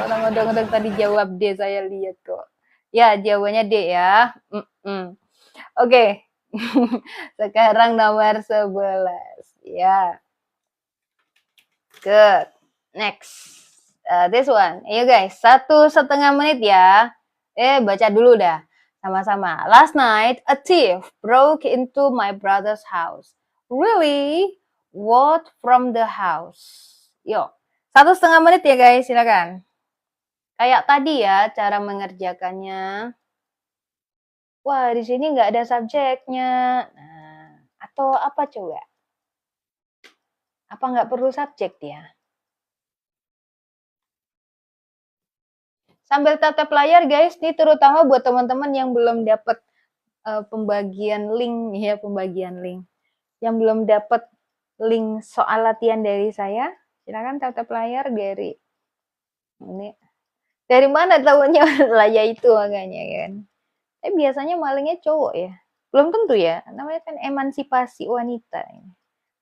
Speaker 1: Orang odong-odong tadi jawab D, saya lihat kok. Ya, jawabannya D ya. Oke. Sekarang nomor 11. Ya. Good. Next. This one. Ayo guys, 1,5 menit ya. Baca dulu dah. Sama-sama. Last night, a thief broke into my brother's house. Really? What from the house? Yuk. 1,5 menit ya guys, silakan. Kayak tadi ya, cara mengerjakannya. Wah, di sini nggak ada subjeknya. Nah, atau apa coba? Apa nggak perlu subjek ya? Sambil tatap layar guys, ini terutama buat teman-teman yang belum dapat pembagian link ya, pembagian link. Yang belum dapat link soal latihan dari saya, silakan tatap layar dari ini. Dari mana tahunya laya itu makanya kan. Biasanya malingnya cowok ya. Belum tentu ya, namanya kan emansipasi wanita.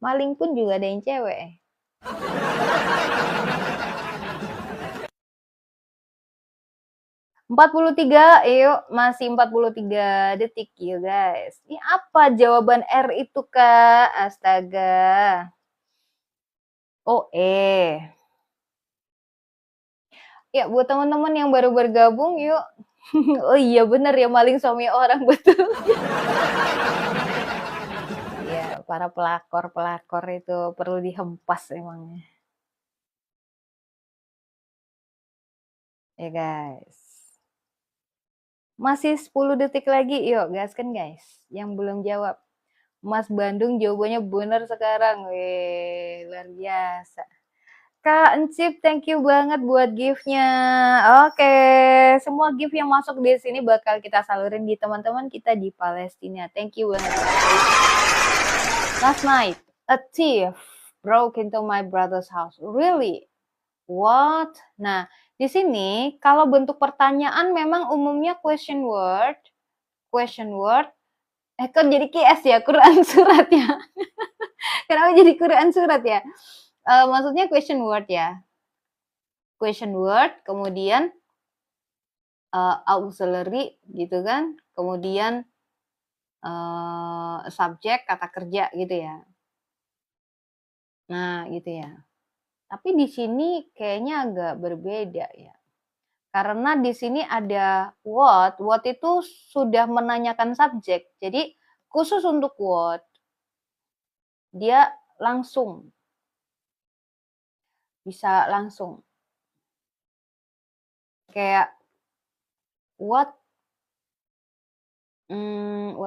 Speaker 1: Maling pun juga ada yang cewek. 43, yuk masih 43 detik ya guys. Ini apa jawaban R itu Kak? Astaga. Oh Ya buat teman-teman yang baru bergabung yuk. Oh iya bener ya, maling suami orang, betul. Ya para pelakor itu perlu dihempas emangnya. Ya guys. Masih 10 detik lagi, yuk gaskan guys. Yang belum jawab. Mas Bandung jawabannya benar sekarang. Wih, luar biasa. Kak Encip, thank you banget buat gift-nya. Oke, semua gift yang masuk di sini bakal kita salurin di teman-teman kita di Palestina. Thank you banget. Last night, a thief broke into my brother's house. Really? What? Nah, di sini kalau bentuk pertanyaan memang umumnya question word. Kok jadi QS ya? Quran surat ya? Kenapa jadi Quran surat ya? Maksudnya question word ya. Question word, kemudian auxiliary gitu kan. Kemudian subjek, kata kerja gitu ya. Nah, gitu ya. Tapi di sini kayaknya agak berbeda ya. Karena di sini ada what. What itu sudah menanyakan subjek. Jadi khusus untuk what, dia langsung. Bisa langsung. Kayak what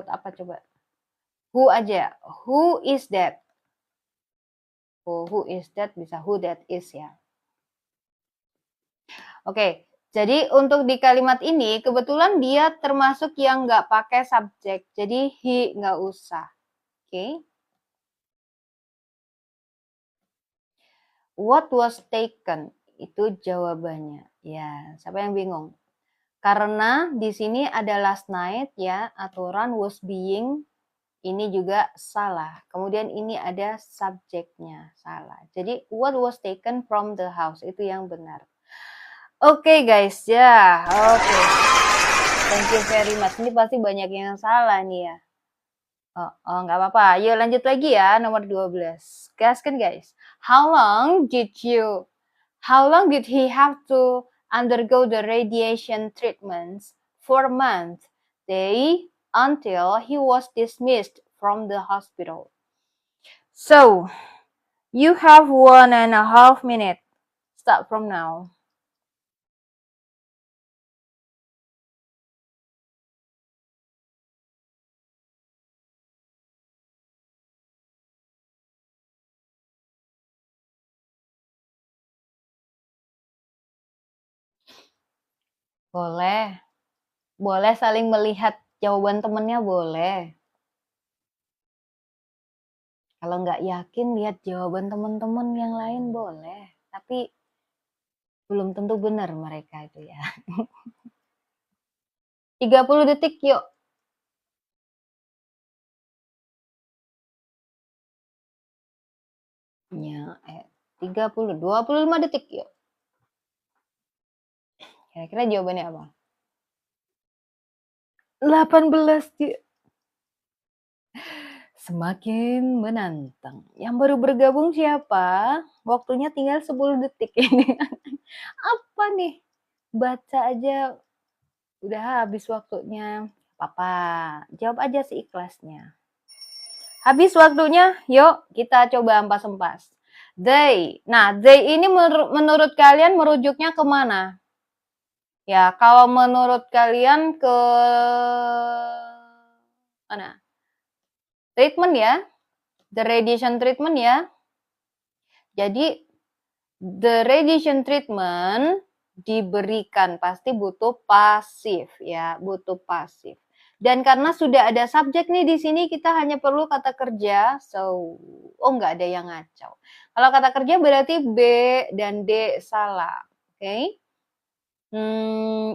Speaker 1: apa coba? Who aja. Who is that? Oh, who is that bisa who that is ya. Oke, jadi untuk di kalimat ini kebetulan dia termasuk yang nggak pakai subjek. Jadi he nggak usah. Oke. What was taken? Itu jawabannya. Ya, siapa yang bingung? Karena di sini ada last night ya, aturan was being ini juga salah. Kemudian ini ada subjeknya, salah. Jadi what was taken from the house itu yang benar. Oke guys, ya. Oke. Thank you very much. Ini pasti banyak yang salah nih ya. Nggak apa-apa. Yuk lanjut lagi ya, nomor 12. Gaskan guys. How long did he have to undergo the radiation treatments? 4 months. Until he was dismissed from the hospital. So, you have 1.5 minutes. Start from now. Boleh. Boleh saling melihat jawaban temennya boleh. Kalau nggak yakin lihat jawaban teman-teman yang lain boleh. Tapi belum tentu benar mereka itu ya. 30 detik yuk. Ya, 25 detik yuk. Kira-kira jawabannya apa? 18 yuk. Semakin menantang. Yang baru bergabung siapa? Waktunya tinggal 10 detik ini. Apa nih? Baca aja udah habis waktunya. Apa? Jawab aja seikhlasnya. Habis waktunya, yuk kita coba ampas-empas. They. Nah, they ini menurut kalian merujuknya kemana? Ya, kalau menurut kalian ke mana? Treatment ya. The radiation treatment ya. Jadi, the radiation treatment diberikan pasti butuh pasif ya, butuh pasif. Dan karena sudah ada subjek nih di sini, kita hanya perlu kata kerja. So, oh nggak ada yang ngacau. Kalau kata kerja berarti B dan D salah. Oke. Okay?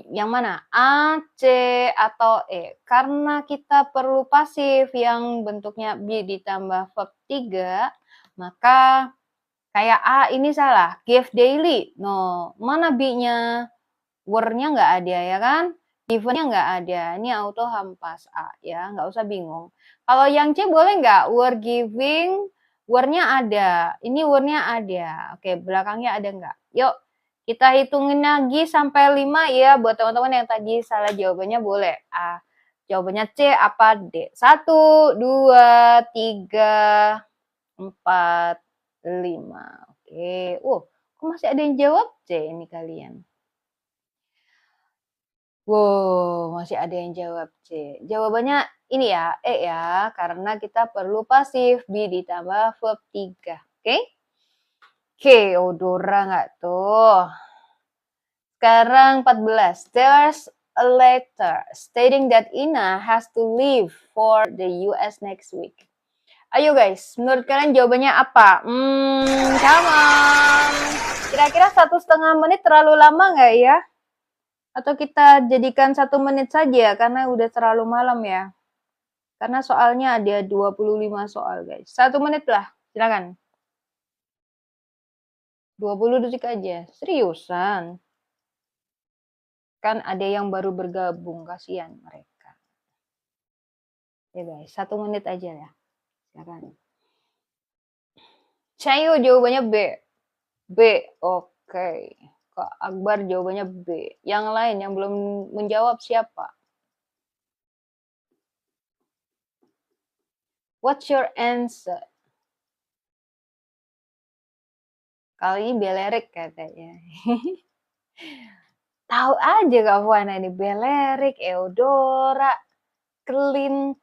Speaker 1: Yang mana? A, C, atau E? Karena kita perlu pasif yang bentuknya B ditambah verb 3, maka kayak A ini salah. Give daily. No, mana B-nya? Were-nya nggak ada ya kan? Given-nya nggak ada. Ini auto hampas A ya, nggak usah bingung. Kalau yang C boleh nggak? Were giving, were-nya ada. Ini were-nya ada. Oke, belakangnya ada nggak? Yuk, kita hitungin lagi sampai 5 ya. Buat teman-teman yang tadi salah jawabannya boleh. A. Jawabannya C apa D? 1, 2, 3, 4, 5. Oke. Kok masih ada yang jawab C ini kalian? Wow, masih ada yang jawab C. Jawabannya ini ya, E ya, karena kita perlu pasif B ditambah verb 3. Oke? Oke, Odora nggak tuh? Sekarang 14. There's a letter stating that Ina has to leave for the US next week. Ayo guys, menurut kalian jawabannya apa? Come on. Kira-kira 1,5 menit terlalu lama nggak ya? Atau kita jadikan 1 menit saja karena udah terlalu malam ya. Karena soalnya ada 25 soal guys. 1 menit lah, silakan. 20 detik aja, seriusan. Kan ada yang baru bergabung, kasihan mereka. Ya guys, 1 menit aja ya, silakan. Cayo jawabannya B. B, oke. Kak Akbar jawabannya B. Yang lain yang belum menjawab siapa? What's your answer? Kali ini Belerik katanya. Tahu aja Kak Fuana ini Belerik, Eudora, Kelin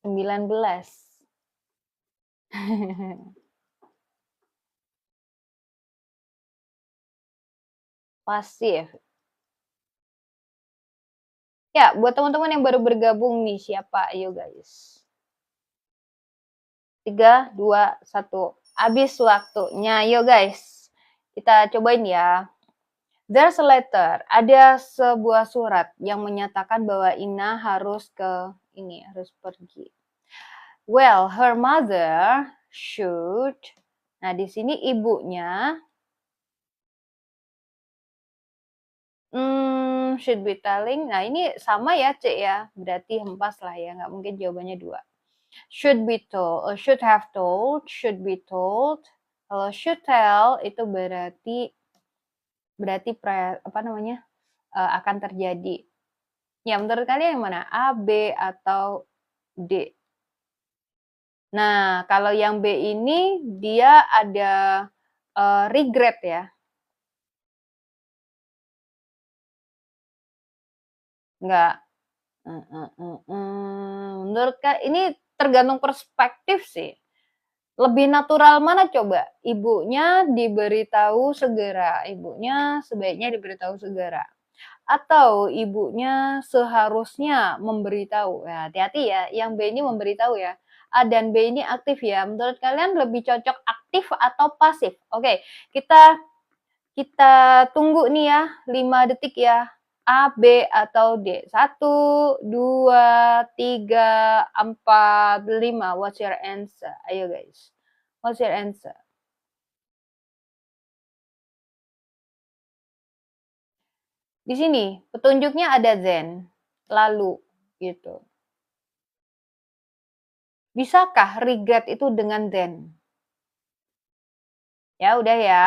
Speaker 1: 19. Pasif. Ya, buat teman-teman yang baru bergabung nih, siapa? Ayo guys. 3, 2, 1. Habis waktunya. Ayo guys. Kita cobain ya. There's a letter. Ada sebuah surat yang menyatakan bahwa Ina harus harus pergi. Well, her mother should. Nah, di sini ibunya should be telling. Nah, ini sama ya, C ya. Berarti hempas lah ya, nggak mungkin jawabannya 2. Should be told, should have told, should be told. Kalau should tell itu berarti akan terjadi. Ya, menurut kalian yang mana? A, B, atau D? Nah, kalau yang B ini dia ada regret ya. Enggak. Menurut Kak, ini tergantung perspektif sih. Lebih natural mana coba? Ibunya diberitahu segera, ibunya sebaiknya diberitahu segera. Atau ibunya seharusnya memberitahu. Ya, hati-hati ya, yang B ini memberitahu ya. A dan B ini aktif ya. Menurut kalian lebih cocok aktif atau pasif? Oke, kita kita tunggu nih ya, 5 detik ya. A, B, atau D. 1, 2, 3, 4, 5. What's your answer? Ayo guys. What's your answer? Di sini petunjuknya ada then, lalu gitu. Bisakah regret itu dengan then? Ya udah ya.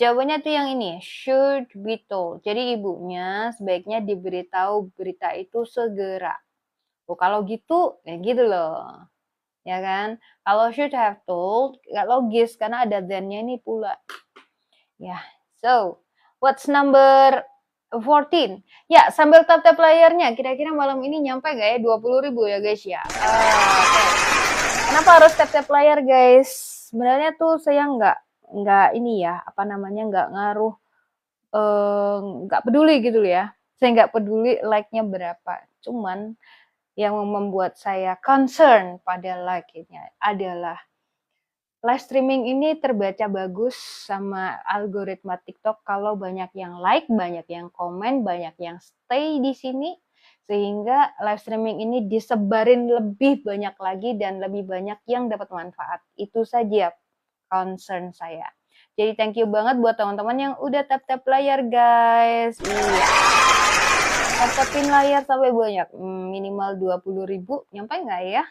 Speaker 1: Jawabannya tuh yang ini, should be told. Jadi ibunya sebaiknya diberitahu berita itu segera. Oh, kalau gitu, ya gitu loh. Ya kan? Kalau should have told, gak logis karena ada then-nya ini pula. Ya, so what's number 14? Ya, sambil tap-tap layarnya, kira-kira malam ini nyampe gak ya 20.000 ya guys ya? Okay. Kenapa harus tap-tap layar guys? Sebenarnya tuh saya nggak ini ya, apa namanya, nggak ngaruh, nggak peduli gitu ya. Saya nggak peduli like-nya berapa. Cuman yang membuat saya concern pada like-nya adalah live streaming ini terbaca bagus sama algoritma TikTok kalau banyak yang like, banyak yang komen, banyak yang stay di sini, sehingga live streaming ini disebarin lebih banyak lagi dan lebih banyak yang dapat manfaat. Itu saja concern saya. Jadi thank you banget buat teman-teman yang udah tap-tap layar guys. Iya. Tap-tapin layar sampai banyak. Minimal 20.000. Nyampe nggak ya?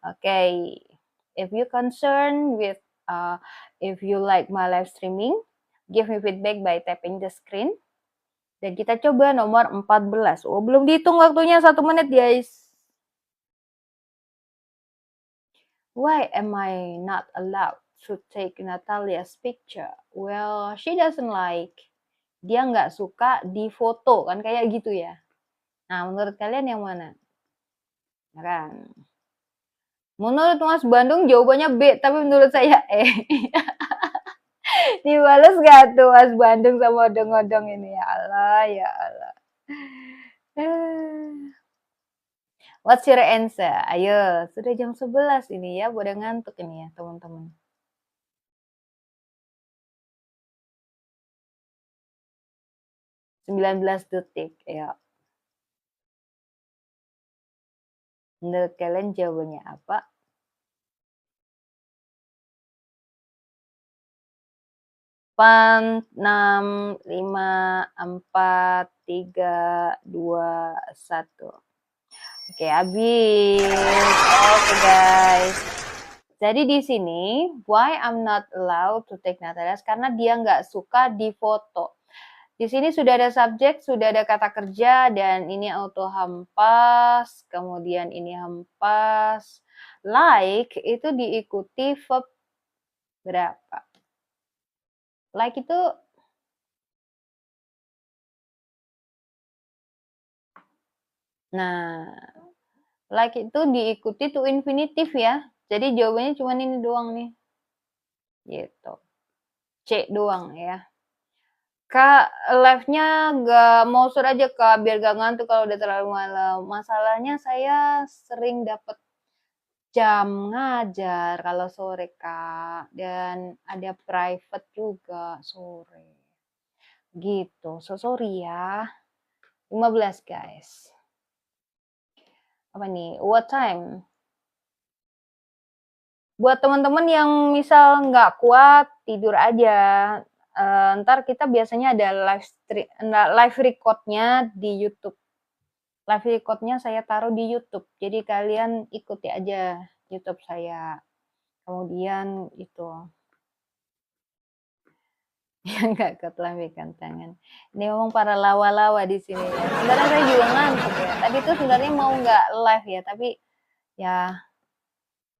Speaker 1: Oke. If you concerned with if you like my live streaming, give me feedback by tapping the screen. Dan kita coba nomor 14. Oh, belum dihitung waktunya 1 menit, guys. Why am I not allowed to take Natalia's picture? Well, she doesn't like. Dia nggak suka difoto, kan kayak gitu ya. Nah, menurut kalian yang mana? Kan? Menurut Mas Bandung jawabannya B, tapi menurut saya E. Dibales gak tuh Mas Bandung sama odong-odong ini? Ya Allah, ya Allah. What's your answer? Ayo, sudah jam 11 ini ya, pada ngantuk ini ya teman-teman. -19 detik, ya. Menurut kalian jawabannya apa? 4, 6, 5, 4, 3, 2, 1. Oke, habis. Oke, guys. Jadi di sini, why I'm not allowed to take Natalia's, karena dia nggak suka difoto. Di sini sudah ada subjek, sudah ada kata kerja, dan ini auto hempas, kemudian ini hempas. Like itu diikuti verb berapa? Like itu nah, like itu diikuti to infinitive ya. Jadi jawabannya cuma ini doang nih. Gitu. C doang ya. Kak, live-nya nggak mau sur aja Kak, biar gak ngantuk kalau udah terlalu malam. Masalahnya saya sering dapet jam ngajar kalau sore Kak, dan ada private juga sore. Gitu, so sorry ya. 15 guys. Apa nih? What time? Buat teman-teman yang misal nggak kuat, tidur aja. Ntar kita biasanya ada live record-nya di YouTube. Live record-nya saya taruh di YouTube. Jadi kalian ikuti aja YouTube saya. Kemudian itu yang nggak ketelambaikan tangan. Ini ngomong para lawa-lawa di sini ya. Sebenarnya saya juga ngantuk ya. Tadi tuh sebenarnya mau nggak live ya, tapi ya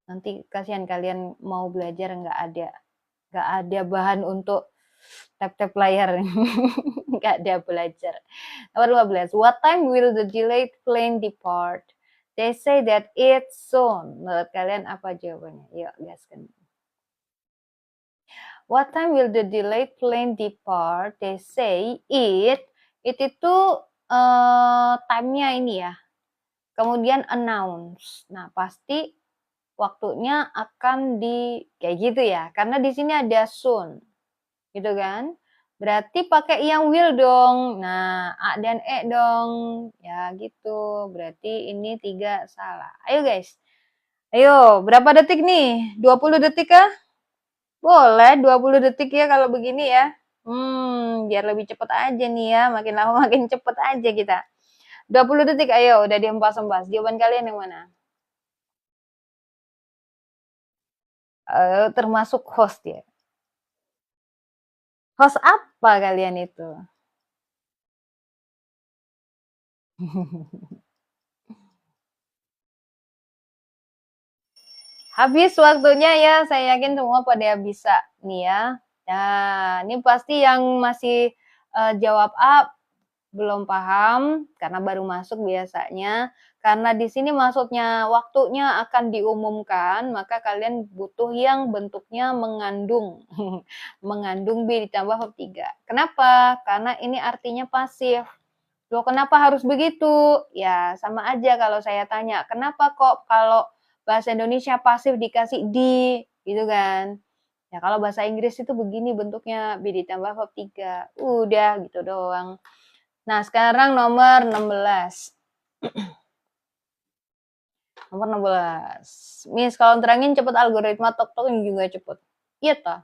Speaker 1: Nanti kasihan kalian mau belajar nggak ada bahan untuk tap-tap layar. Nggak ada belajar. Nomor 15. What time will the delayed plane depart? They say that it's soon. Menurut kalian apa jawabannya? Yuk, gaskan. What time will the delayed plane depart? They say it itu time-nya ini ya. Kemudian announce. Nah, pasti waktunya akan kayak gitu ya. Karena di sini ada soon. Gitu kan? Berarti pakai yang will dong. Nah, A dan E dong. Ya gitu. Berarti ini 3 salah. Ayo guys. Ayo, berapa detik nih? 20 detik kah? Boleh 20 detik ya kalau begini ya. Biar lebih cepet aja nih ya. Makin lama makin cepet aja kita. 20 detik, ayo. Udah dihempas-hempas. Jawaban kalian yang mana? Termasuk host ya. Host apa kalian itu? Habis waktunya ya, saya yakin semua pada bisa nih ya. Nah, ini pasti yang masih jawab A belum paham karena baru masuk biasanya. Karena di sini maksudnya waktunya akan diumumkan, maka kalian butuh yang bentuknya mengandung. Mengandung B ditambah verb 3. Kenapa? Karena ini artinya pasif. Loh, kenapa harus begitu? Ya, sama aja kalau saya tanya, kenapa kok kalau bahasa Indonesia pasif dikasih di, gitu kan? Ya, kalau bahasa Inggris itu begini bentuknya, B ditambah verb 3. Udah, gitu doang. Nah, sekarang nomor 16. Nomor 16. Miss, kalau terangin cepet algoritma tok-tok juga cepet. Iya toh?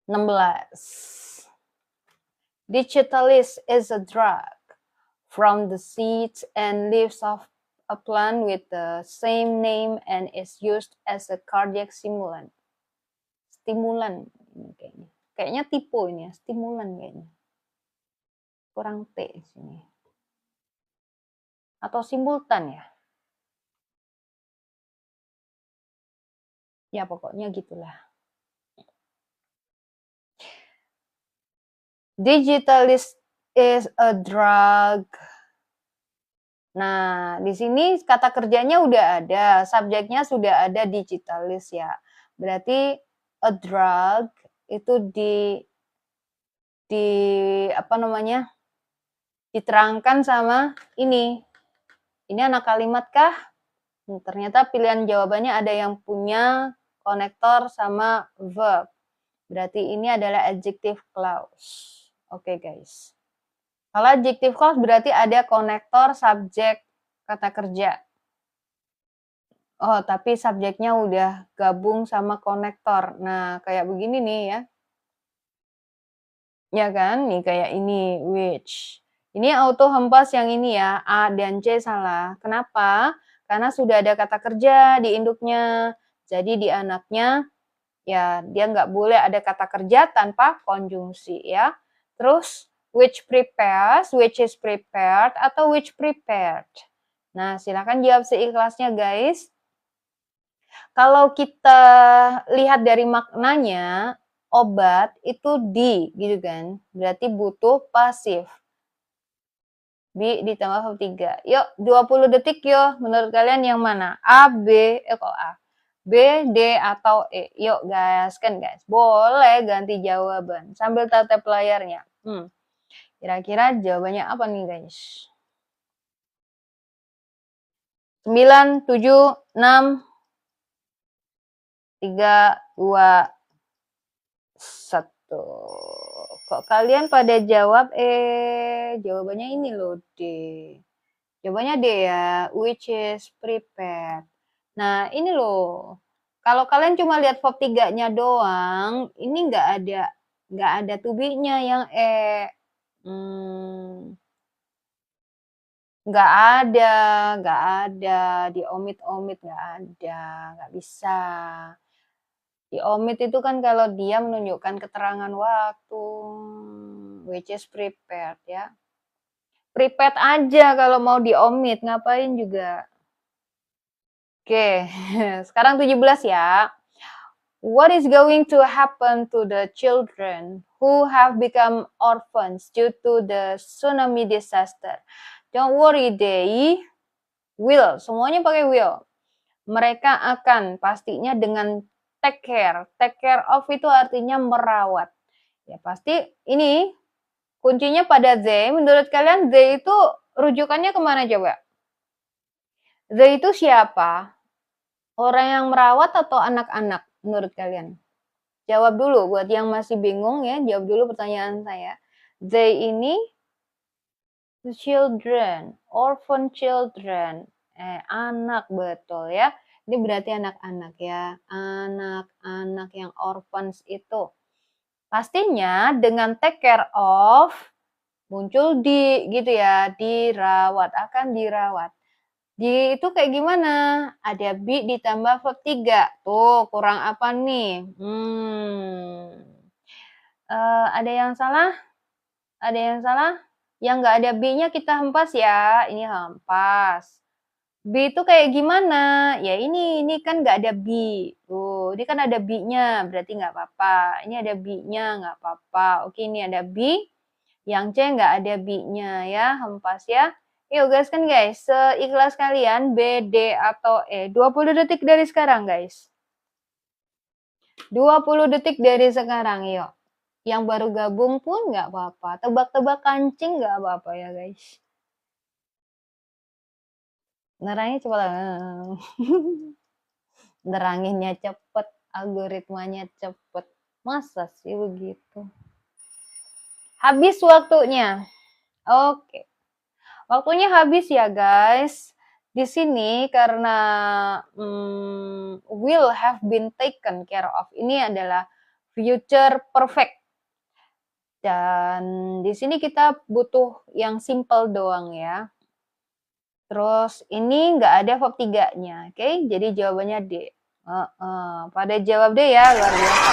Speaker 1: 16. Digitalis is a drug from the seeds and leaves of a plant with the same name and is used as a cardiac stimulant. Stimulan ini kayaknya. Kayaknya tipe ini ya, stimulan kayaknya. Kurang T sini. Atau simultan ya? Ya pokoknya gitulah. Digitalis is a drug. Nah, di sini kata kerjanya udah ada, subjeknya sudah ada digitalis ya. Berarti a drug itu apa namanya? Diterangkan sama ini. Ini anak kalimat kah? Ternyata pilihan jawabannya ada yang punya konektor sama verb. Berarti ini adalah adjective clause. Oke, guys. Kalau adjective clause berarti ada konektor, subjek, kata kerja. Oh, tapi subjeknya udah gabung sama konektor. Nah, kayak begini nih ya. Ya kan? Nih kayak ini, which. Ini auto hempas yang ini ya, A dan C salah. Kenapa? Karena sudah ada kata kerja di induknya. Jadi di anaknya, ya dia nggak boleh ada kata kerja tanpa konjungsi ya. Terus, which prepares, which is prepared, atau which prepared. Nah, silakan jawab seikhlasnya guys. Kalau kita lihat dari maknanya, obat itu di, gitu kan. Berarti butuh pasif. B ditambah verb 3. Yuk, 20 detik yuk. Menurut kalian yang mana? A, B, kok A? B, D, atau E? Yuk, gaskan guys. Boleh ganti jawaban. Sambil tatap layarnya. Kira-kira jawabannya apa nih guys? 9, 7, 6, 3, 2, 1. Kok kalian pada jawab jawabannya ini loh D. Jawabannya D ya, which is prepared. Nah, ini loh. Kalau kalian cuma lihat verb 3-nya doang, ini nggak ada to be-nya yang nggak ada, diomit-omit nggak ada, nggak bisa. Diomit itu kan kalau dia menunjukkan keterangan waktu, which is prepared ya. Prepared aja kalau mau diomit, ngapain juga. Oke, sekarang 17 ya. What is going to happen to the children who have become orphans due to the tsunami disaster? Don't worry, they will. Semuanya pakai will. Mereka akan pastinya dengan take care. Take care of itu artinya merawat. Ya pasti ini kuncinya pada they. Menurut kalian they itu rujukannya kemana coba? They itu siapa? Orang yang merawat atau anak-anak menurut kalian? Jawab dulu buat yang masih bingung ya, jawab dulu pertanyaan saya. They ini the children, orphan children. Anak betul ya. Ini berarti anak-anak ya. Anak-anak yang orphans itu. Pastinya dengan take care of muncul di gitu ya, dirawat, akan dirawat. Di itu kayak gimana? Ada be ditambah verb 3. Tuh, kurang apa nih? Ada yang salah? Ada yang salah? Yang nggak ada be-nya kita hempas ya. Ini hempas. B itu kayak gimana? Ya ini kan nggak ada B. Tuh, ini kan ada B-nya, berarti nggak apa-apa. Ini ada B-nya, nggak apa-apa. Oke, ini ada B. Yang C nggak ada B-nya ya, hempas ya. Yuk guys kan guys, seikhlas kalian B, D, atau E. 20 detik dari sekarang guys. 20 detik dari sekarang yuk. Yang baru gabung pun nggak apa-apa. Tebak-tebak kancing nggak apa-apa ya guys. Nerangnya cepet. Neranginnya cepet, algoritmanya cepet. Masa sih begitu? Habis waktunya. Oke. Waktunya habis ya guys. Di sini karena will have been taken care of. Ini adalah future perfect. Dan di sini kita butuh yang simple doang ya. Terus ini nggak ada verb 3-nya, oke? Jadi jawabannya D. Pada jawab D ya, luar biasa.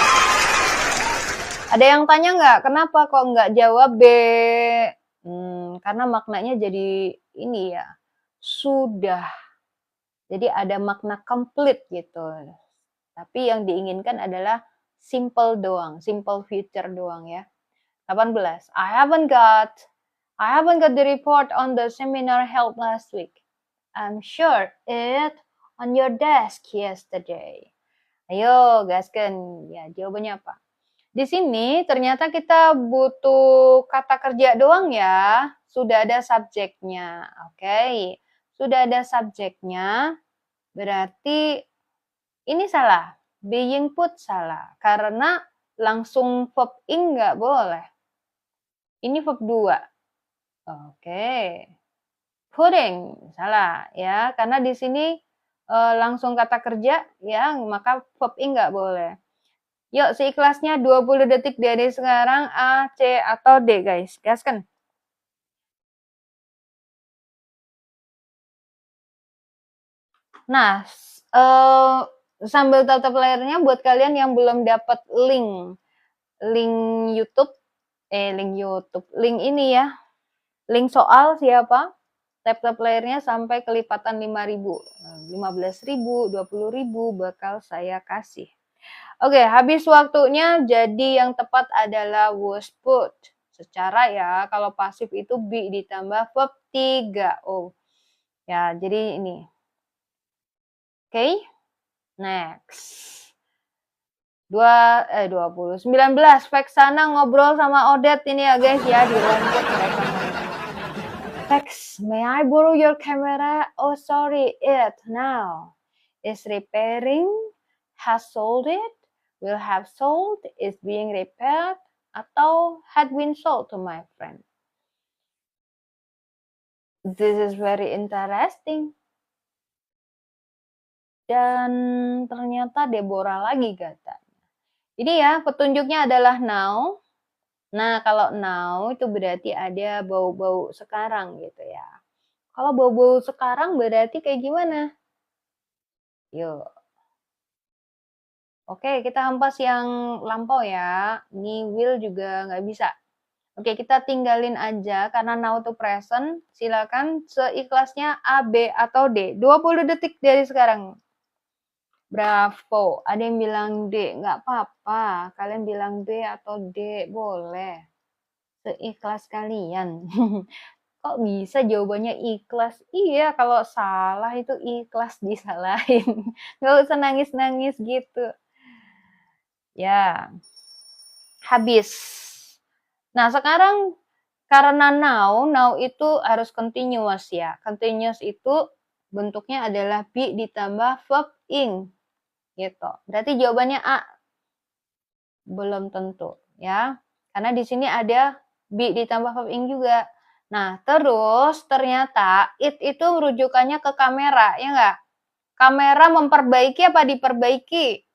Speaker 1: Ada yang tanya nggak, kenapa kok nggak jawab B? Karena maknanya jadi ini ya, sudah. Jadi ada makna complete gitu. Tapi yang diinginkan adalah simple doang, simple future doang ya. 18. I haven't got the report on the seminar held last week. I'm sure it on your desk yesterday. Ayo, gaskan. Ya, jawabannya apa? Di sini ternyata kita butuh kata kerja doang ya. Sudah ada subjeknya. Oke. Sudah ada subjeknya. Berarti ini salah. Being put salah. Karena langsung verb ing nggak boleh. Ini verb 2. Oke. Putting salah ya, karena di sini langsung kata kerja ya, maka verb ing nggak boleh. Yuk seikhlasnya 20 detik dari sekarang, A, C, atau D guys, gaskan. Nah, sambil tatap layarnya buat kalian yang belum dapat link YouTube, link ini ya, link soal siapa? Tap-tap layarnya sampai kelipatan 5.000, 15.000, 20.000 bakal saya kasih. Oke, habis waktunya, jadi yang tepat adalah was put. Secara ya, kalau pasif itu be ditambah verb 3. Oh, ya jadi ini. Oke, next. 20. 19, Veksana ngobrol sama Odette ini ya guys ya, di rumput mereka. Vex, may I borrow your camera? Oh sorry, it now is repairing, has sold it, will have sold, is being repaired, atau had been sold to my friend. This is very interesting. Dan ternyata Deborah lagi katanya. Ini ya, petunjuknya adalah now. Nah, kalau now itu berarti ada bau-bau sekarang gitu ya. Kalau bau-bau sekarang berarti kayak gimana? Yuk. Oke, kita hempas yang lampau ya. Ini will juga nggak bisa. Oke, kita tinggalin aja karena now to present. Silakan seikhlasnya A, B, atau D. 20 detik dari sekarang. Bravo. Ada yang bilang D, nggak apa-apa. Kalian bilang B atau D, boleh. Seikhlas kalian. Kok bisa jawabannya ikhlas? Iya, kalau salah itu ikhlas disalahin. Nggak usah nangis-nangis gitu. Ya, habis. Nah, sekarang karena now itu harus continuous ya. Continuous itu bentuknya adalah be ditambah verb ing gitu. Berarti jawabannya A. Belum tentu ya. Karena di sini ada be ditambah verb ing juga. Nah, terus ternyata it itu rujukannya ke kamera, ya enggak? Kamera memperbaiki apa diperbaiki?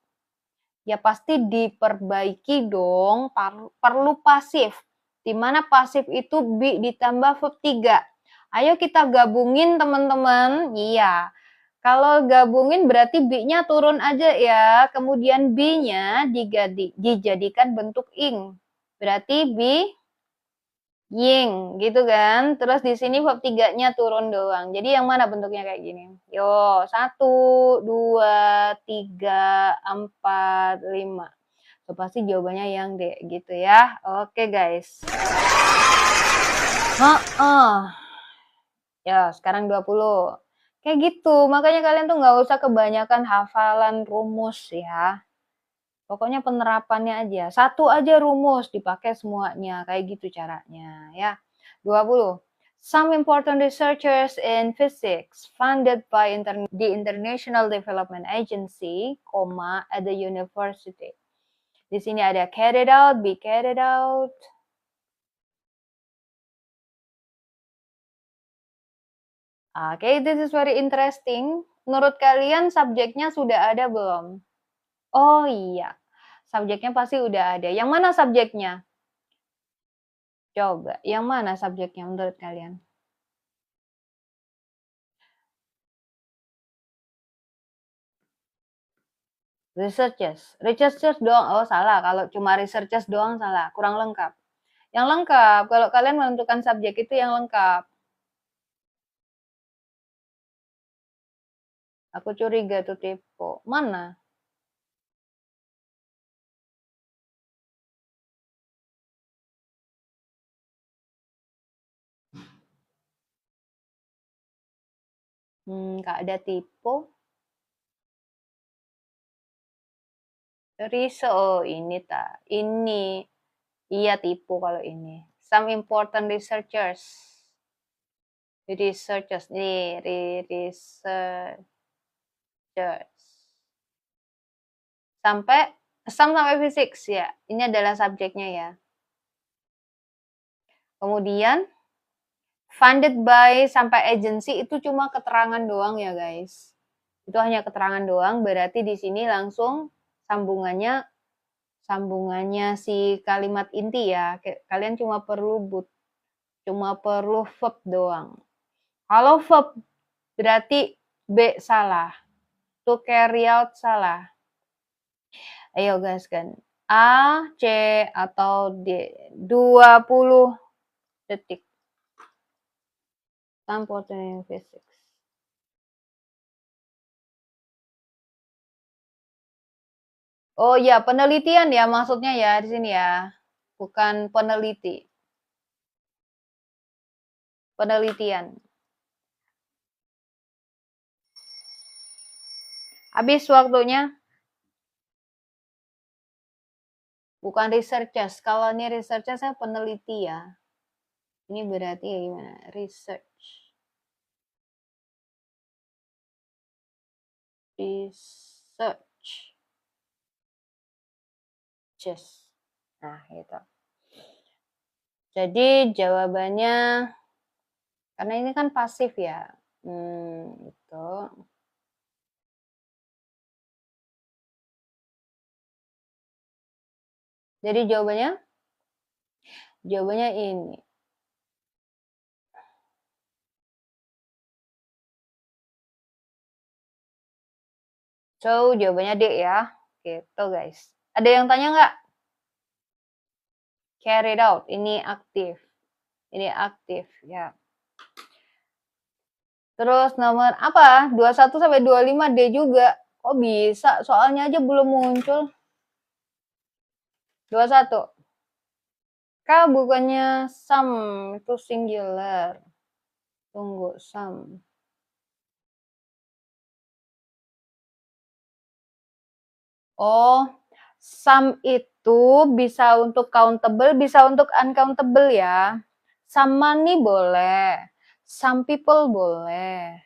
Speaker 1: Ya pasti diperbaiki dong, perlu pasif. Dimana pasif itu be ditambah verb 3. Ayo kita gabungin teman-teman. Iya. Kalau gabungin berarti be-nya turun aja ya. Kemudian be-nya dijadikan bentuk ing. Berarti be ying gitu kan. Terus di sini verb 3-nya turun doang. Jadi yang mana bentuknya kayak gini? Yo, 1, 2, 3, 4, 5. So, pasti jawabannya yang D gitu ya. Oke guys. Ya, sekarang 20. Kayak gitu. Makanya kalian tuh nggak usah kebanyakan hafalan rumus ya. Pokoknya penerapannya aja. Satu aja rumus dipakai semuanya. Kayak gitu caranya ya. 20. Some important researchers in physics funded by the International Development Agency, at the university. Di sini ada carried out, be carried out. Oke, this is very interesting. Menurut kalian subjeknya sudah ada belum? Oh iya, subjeknya pasti udah ada. Yang mana subjeknya? Coba, yang mana subjeknya menurut kalian? Researchers doang. Oh salah, kalau cuma researchers doang salah, kurang lengkap. Yang lengkap, kalau kalian menentukan subjek itu yang lengkap. Aku curiga tuh tipe. Mana? Nggak ada tipe. Oh ini tak. Ini. Iya tipe kalau ini. Some important researchers. Nih, researchers. Sampai physics ya. Ini adalah subjeknya ya. Kemudian funded by sampai agency itu cuma keterangan doang ya guys. Itu hanya keterangan doang, berarti di sini langsung sambungannya si kalimat inti ya. Kalian cuma perlu verb doang. Kalau verb berarti B salah. To carry out salah. Ayo guys kan. A, C, atau D. 20 detik. Important physics. Oh ya, penelitian ya maksudnya ya di sini ya. Bukan peneliti. Penelitian. Habis waktunya. Bukan researchers. Kalau ini researchers saya peneliti ya. Ini berarti ya gimana? Research. Nah, gitu. Jadi jawabannya karena ini kan pasif ya. Itu. Jadi jawabannya ini. So, jawabannya D ya. Gitu guys. Ada yang tanya nggak? Carried out. Ini aktif. Ini aktif ya. Terus nomor apa? 21 sampai 25 D juga. Kok bisa? Soalnya aja belum muncul. 21. Kak, bukannya some itu singular. Tunggu, some. Oh, some itu bisa untuk countable, bisa untuk uncountable ya. Some money boleh. Some people boleh.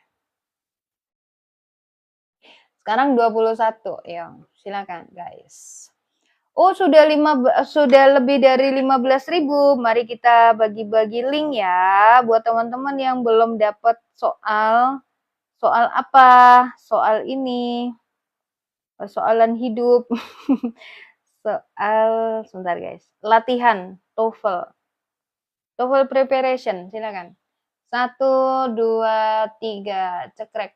Speaker 1: Sekarang 21. Ya, silakan guys. Oh, sudah lebih dari 15.000. Mari kita bagi-bagi link ya buat teman-teman yang belum dapat soal. Soal apa? Soal ini. Soalan hidup. Soal sebentar guys. Latihan TOEFL. TOEFL preparation, silakan. 1 2 3 cekrek.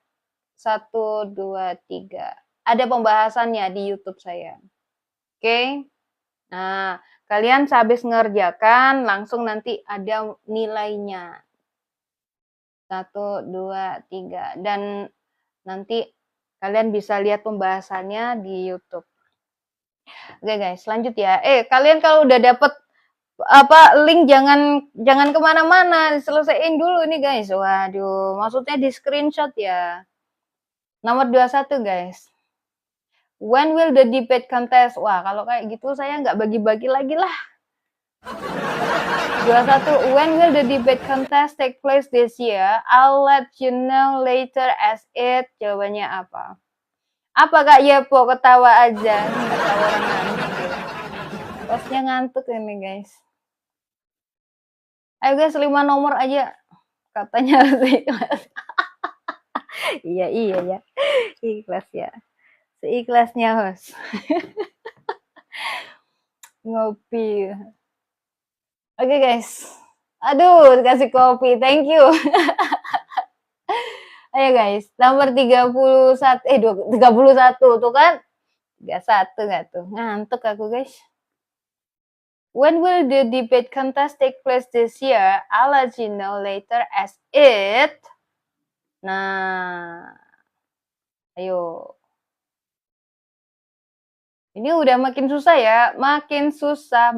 Speaker 1: 1 2 3. Ada pembahasannya di YouTube saya. Oke. Nah, kalian sehabis ngerjakan langsung nanti ada nilainya. 1 2 3 dan nanti kalian bisa lihat pembahasannya di YouTube. Oke guys, lanjut ya. Kalian kalau udah dapet link jangan kemana-mana, selesaiin dulu nih guys. Waduh, maksudnya di screenshot ya. Nomor 21 guys. When will the debate contest? Wah, kalau kayak gitu saya nggak bagi-bagi lagi lah. 21. When will the debate contest take place this year? I'll let you know later as it. Jawabannya apa? Apa Kak Yepo? Ketawa aja. Ketawa orang ngantuk. Bosnya ngantuk ini guys. Ayo guys, 5 nomor aja. Katanya harus ikhlas. Iya ya. Ikhlas ya. Seikhlasnya host. Ngopi. Oke guys. Aduh, dikasih kopi. Thank you. Ayo guys, nomor 31. 31 tuh kan. 31 nggak tuh? Ngantuk aku guys. When will the debate contest take place this year? I'll let you know later as it. Nah, ayo. Ini udah makin susah ya, makin susah.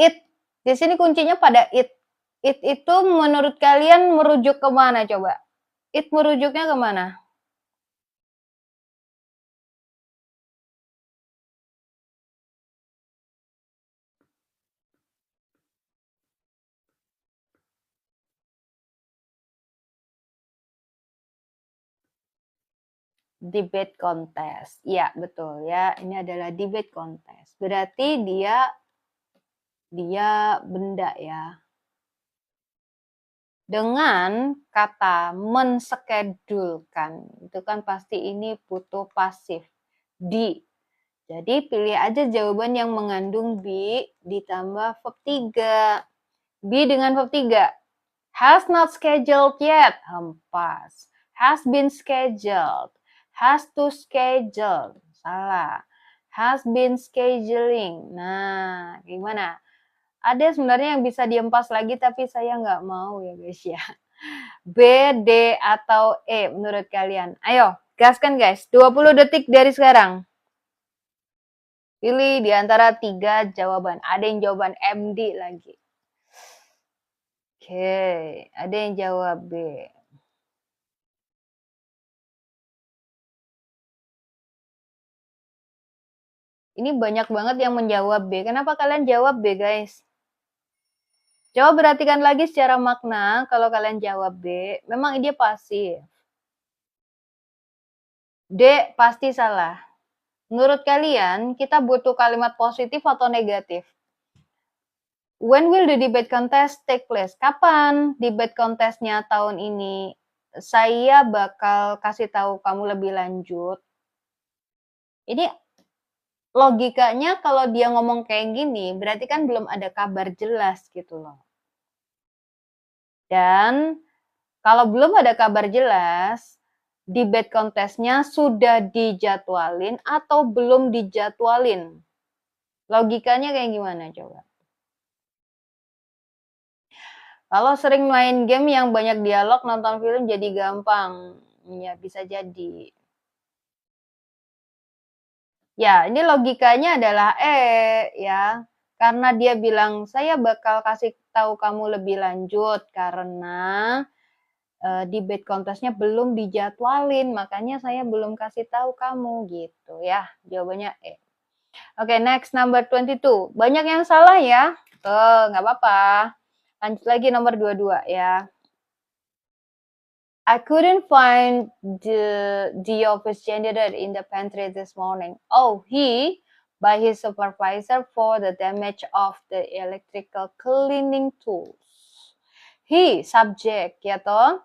Speaker 1: It, di sini kuncinya pada it. It itu menurut kalian merujuk kemana coba? It merujuknya kemana? Debate contest. Ya, betul ya. Ini adalah debate contest. Berarti dia benda ya. Dengan kata menskedulkan, itu kan pasti ini butuh pasif. Di. Jadi pilih aja jawaban yang mengandung be ditambah verb 3. Be dengan verb 3. Has not scheduled yet. Pas. Has been scheduled. Has to schedule. Salah. Has been scheduling. Nah, gimana? Ada sebenarnya yang bisa diempas lagi, tapi saya nggak mau ya guys ya. B, D, atau E menurut kalian? Ayo, gaskan guys. 20 detik dari sekarang. Pilih di antara 3 jawaban. Ada yang jawaban MD lagi. Oke, ada yang jawab B. Ini banyak banget yang menjawab B. Kenapa kalian jawab B, guys? Coba perhatikan lagi secara makna kalau kalian jawab B. Memang dia pasif. D pasti salah. Menurut kalian, kita butuh kalimat positif atau negatif? When will the debate contest take place? Kapan debate contestnya tahun ini? Saya bakal kasih tahu kamu lebih lanjut. Ini logikanya kalau dia ngomong kayak gini, berarti kan belum ada kabar jelas gitu loh. Dan kalau belum ada kabar jelas, debate contestnya sudah dijadwalin atau belum dijadwalin. Logikanya kayak gimana coba? Kalau sering main game yang banyak dialog, nonton film jadi gampang. Ya, bisa jadi. Ya, ini logikanya adalah ya. Karena dia bilang, saya bakal kasih tahu kamu lebih lanjut karena debate kontesnya belum dijadwalin, makanya saya belum kasih tahu kamu gitu ya. Jawabannya E. Oke, next number 22. Banyak yang salah ya. Tuh, nggak apa-apa. Lanjut lagi nomor 22 ya. I couldn't find the office janitor in the pantry this morning. Oh, he by his supervisor for the damage of the electrical cleaning tools. He subject ya toh.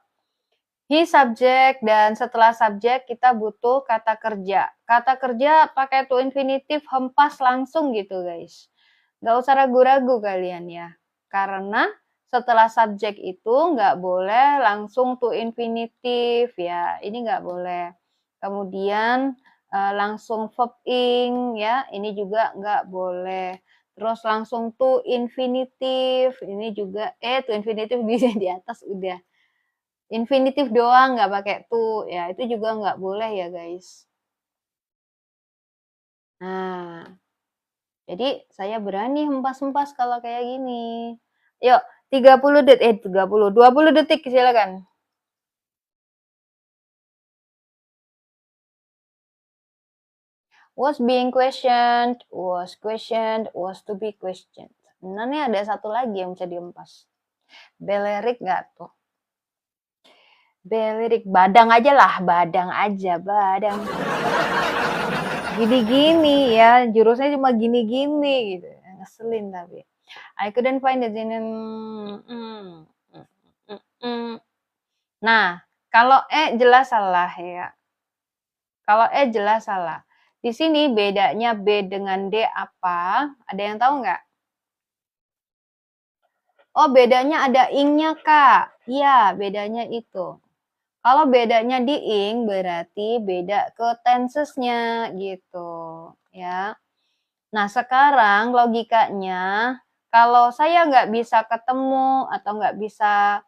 Speaker 1: He subject dan setelah subject kita butuh kata kerja. Kata kerja pakai to infinitive hempas langsung gitu guys. Gak usah ragu-ragu kalian ya. Karena setelah subjek itu nggak boleh langsung to infinitive ya, ini nggak boleh. Kemudian langsung verb ing ya, ini juga nggak boleh. Terus langsung to infinitive, ini juga to infinitive bisa di atas udah. Infinitive doang nggak pakai to ya, itu juga nggak boleh ya guys. Nah, jadi saya berani hempas-hempas kalau kayak gini. Yuk, 20 detik silakan. Was being questioned, was to be questioned. Nah, ini ada satu lagi yang bisa dihempas. Belerik nggak tuh? Belerik, badang aja lah, badang aja, badang. Gini-gini ya, jurusnya cuma gini-gini gitu. Ngeselin tapi. I couldn't find it in. Nah, kalau jelas salah ya. Kalau jelas salah. Di sini bedanya B dengan D apa? Ada yang tahu nggak? Oh, bedanya ada ing-nya, Kak. Iya, bedanya itu. Kalau bedanya di ing, berarti beda ke tenses-nya gitu, ya. Nah, sekarang logikanya, kalau saya nggak bisa ketemu atau nggak bisa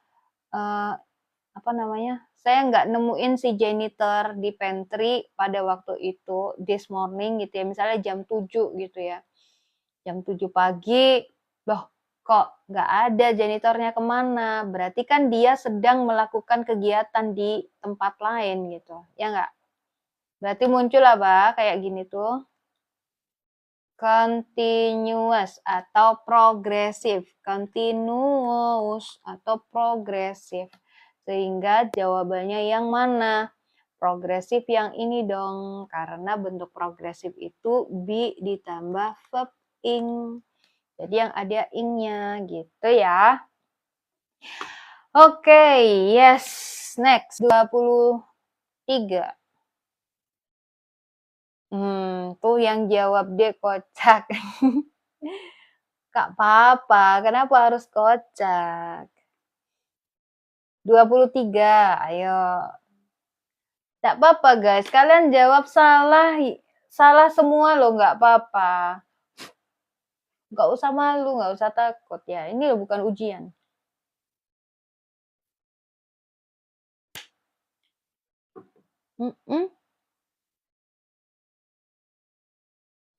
Speaker 1: saya nggak nemuin si janitor di pantry pada waktu itu, this morning gitu ya, misalnya jam 7 gitu ya. Jam 7 pagi, loh kok nggak ada janitornya kemana? Berarti kan dia sedang melakukan kegiatan di tempat lain gitu, ya nggak? Berarti muncul apa? Kayak gini tuh. Continuous atau progresif. Continuous atau progresif. Sehingga jawabannya yang mana? Progresif yang ini dong. Karena bentuk progresif itu be ditambah verb ing. Jadi yang ada ing-nya gitu ya. Oke, yes. Next, 23. Tuh yang jawab D kocak. Gak apa-apa, kenapa harus kocak? 23, ayo. Gak apa-apa guys, kalian jawab salah. Salah semua loh, gak apa-apa. Gak usah malu, gak usah takut ya. Ini loh bukan ujian.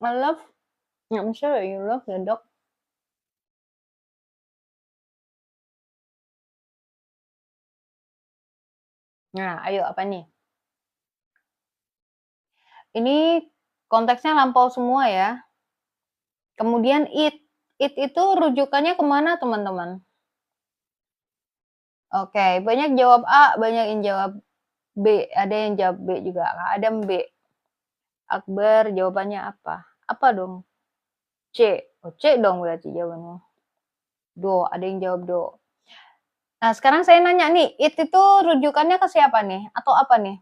Speaker 1: I love, I'm sure you love the dog. Nah, ayo apa nih? Ini konteksnya lampau semua ya. Kemudian it itu rujukannya kemana teman-teman? Oke, banyak jawab A, banyak yang jawab B. Ada yang jawab B juga. Adam B. Akbar jawabannya apa? Apa dong? C. Oh, C dong berarti jawabannya. Do, ada yang jawab do. Nah, sekarang saya nanya nih, it itu rujukannya ke siapa nih? Atau apa nih?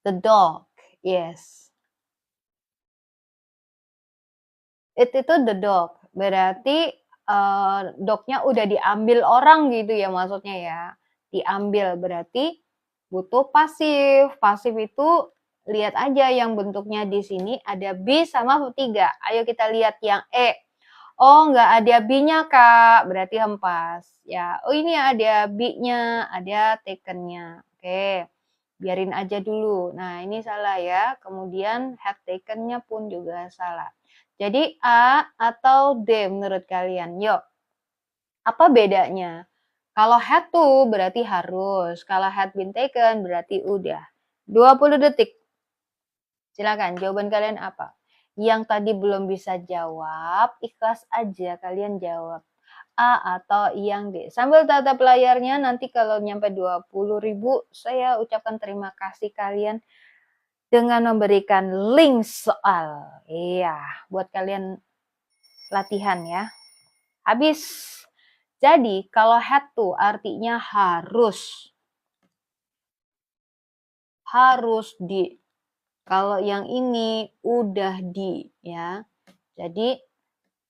Speaker 1: The dog. Yes. It itu the dog. Berarti dognya udah diambil orang gitu ya maksudnya ya. Diambil berarti butuh pasif. Pasif itu lihat aja yang bentuknya di sini ada be sama 3. Ayo kita lihat yang E. Oh, nggak ada B-nya, Kak, berarti hempas. Ya, oh ini ada B-nya, ada taken-nya. Oke, biarin aja dulu. Nah, ini salah ya. Kemudian had taken-nya pun juga salah. Jadi A atau D menurut kalian? Yuk, apa bedanya? Kalau had to berarti harus, kalau had been taken berarti udah. 20 detik. Silakan, jawaban kalian apa? Yang tadi belum bisa jawab, ikhlas aja kalian jawab A atau yang D. Sambil tatap layarnya, nanti kalau nyampe 20.000, saya ucapkan terima kasih kalian dengan memberikan link soal. Iya, buat kalian latihan ya. Habis. Jadi, kalau had to artinya harus. Harus di. Kalau yang ini udah di, ya. Jadi,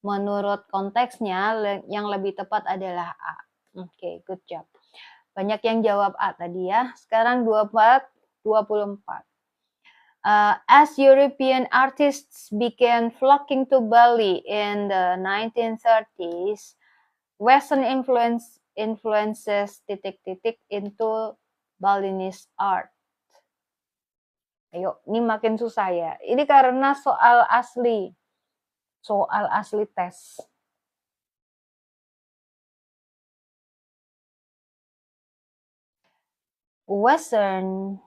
Speaker 1: menurut konteksnya yang lebih tepat adalah A. Oke, good job. Banyak yang jawab A tadi ya. Sekarang 24. As European artists began flocking to Bali in the 1930s, Western influences into Balinese art. Ayo, ini makin susah ya. Ini karena soal asli tes. Western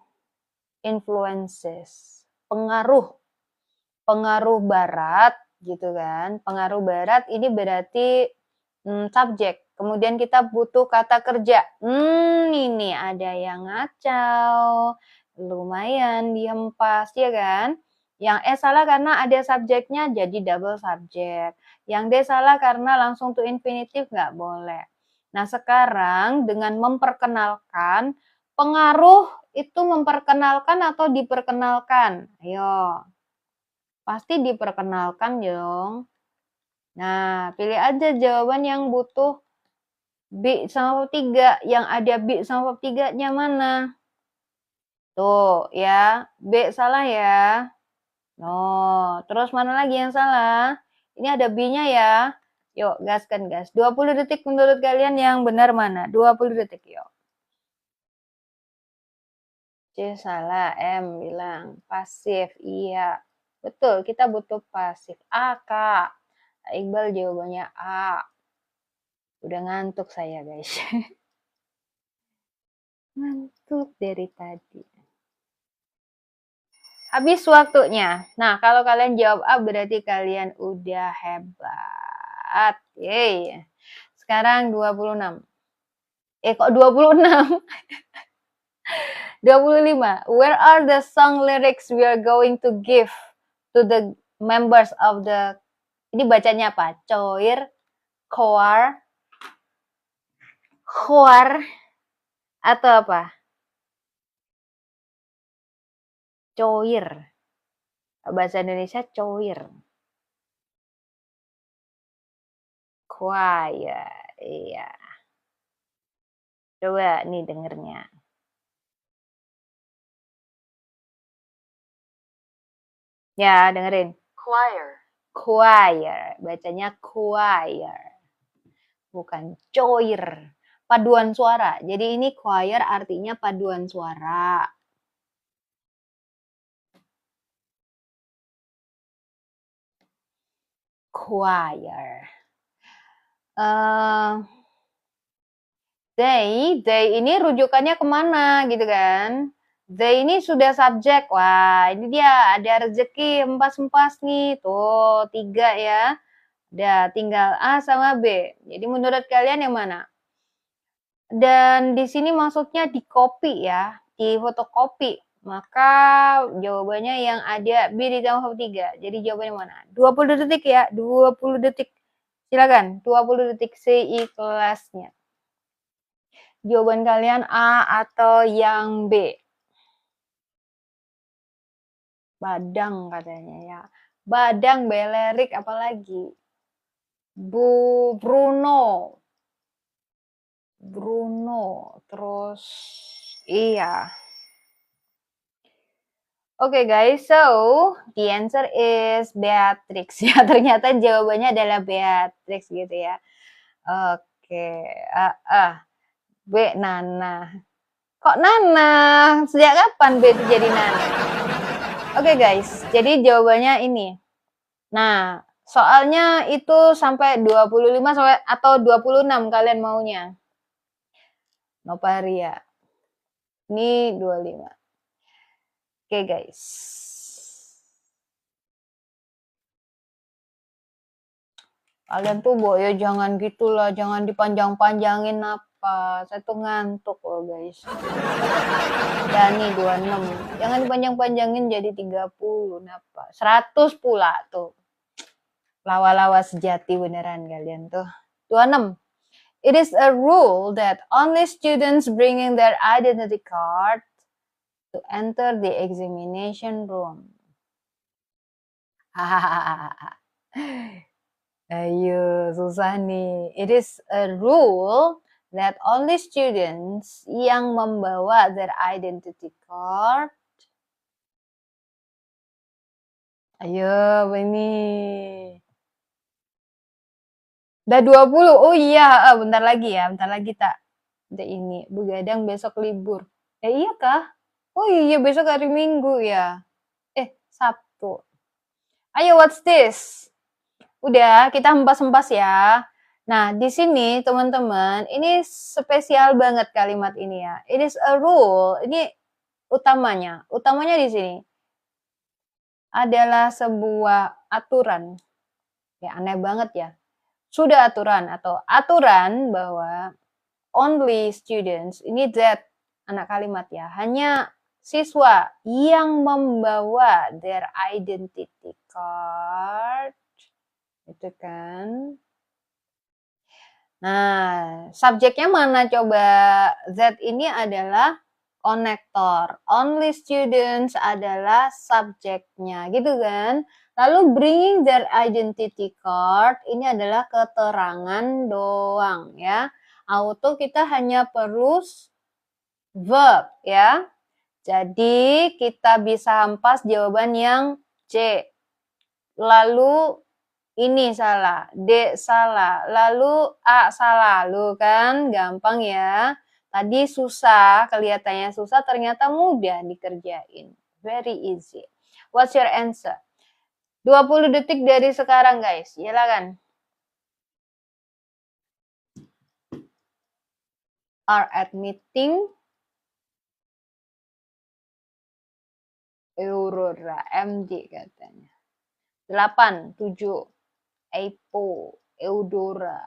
Speaker 1: influences, pengaruh barat gitu kan. Pengaruh barat ini berarti subjek. Kemudian kita butuh kata kerja. Ini ada yang ngacau. Lumayan dihempas ya kan. Yang E salah karena ada subjeknya jadi double subjek. Yang D salah karena langsung to infinitive nggak boleh. Nah sekarang dengan memperkenalkan, pengaruh itu memperkenalkan atau diperkenalkan? Ayo. Pasti diperkenalkan dong. Nah, pilih aja jawaban yang butuh B sama 3. Yang ada B sama 3-nya mana? Tuh, ya. B salah ya. No, terus mana lagi yang salah? Ini ada B-nya ya. Yuk, gaskan gas. 20 detik menurut kalian yang benar mana? 20 detik, yuk. C salah, M bilang pasif. Iya, betul, kita butuh pasif. A, Kak. Iqbal jawabannya A. Udah ngantuk saya, guys. Ngantuk dari tadi. Habis waktunya. Nah, kalau kalian jawab A berarti kalian udah hebat. Yeay. Sekarang 26. Kok 26? 25. Where are the song lyrics we are going to give to the members of the... Ini bacanya apa? Choir, choir, atau apa? Choir. Bahasa Indonesia choir. Choir. Iya. Coba nih dengernya. Ya, dengerin. Choir. Bacanya choir. Bukan choir. Paduan suara. Jadi ini choir artinya paduan suara. Choir. They ini rujukannya kemana gitu kan? They ini sudah subjek. Wah, ini dia ada rezeki empas-empas nih. Tuh, 3 ya. Udah tinggal A sama B. Jadi menurut kalian yang mana? Dan di sini maksudnya di copy ya, di fotokopi. Maka jawabannya yang ada B ditambah 3. Jadi jawabannya mana? 20 detik ya, 20 detik. Silakan, 20 detik seikhlasnya. Jawaban kalian A atau yang B? Badang katanya ya. Badang, belerik, apalagi? Bruno, terus iya. Oke guys, so the answer is Beatrix ya. Ternyata jawabannya adalah Beatrix gitu ya. Oke, B Nana. Kok Nana? Sejak kapan B itu jadi Nana? Oke guys, jadi jawabannya ini. Nah, soalnya itu sampai 25 sampai atau 26 kalian maunya. Noparia. Ini 25. Oke guys. Kalian tuh boyo jangan gitulah, jangan dipanjang-panjangin apa. Saya tuh ngantuk loh guys. Dani 26. Jangan dipanjang-panjangin jadi 30 napa. 100 pula tuh. Lawa-lawa sejati beneran kalian tuh. 26. It is a rule that only students bringing their identity card to enter the examination room. Ayo, susah nih. It is a rule that only students yang membawa their identity card. Ayo, ini. Udah 20. Oh iya, bentar lagi ya, bentar lagi tak. Udah ini, Begadang besok libur. Iya kah? Oh iya, besok hari Minggu ya. Sabtu. Ayo, what's this? Udah, kita hempas-hempas ya. Nah, di sini teman-teman, ini spesial banget kalimat ini ya. It is a rule. Ini utamanya. Utamanya di sini adalah sebuah aturan. Ya, aneh banget ya. Sudah aturan atau aturan bahwa only students, ini that anak kalimat ya. Hanya siswa yang membawa their identity card. Itu kan. Nah, subjeknya mana coba? Z ini adalah konektor. Only students adalah subjeknya, gitu kan? Lalu bringing their identity card ini adalah keterangan doang ya. Auto kita hanya perlu verb ya. Jadi kita bisa hempas jawaban yang C. Lalu ini salah, D salah, lalu A salah. Lu kan gampang ya. Tadi susah, kelihatannya susah, ternyata mudah dikerjain. Very easy. What's your answer? 20 detik dari sekarang guys, silakan. Are admitting Aurora MD katanya. 8, 7, Eipo, Eudora.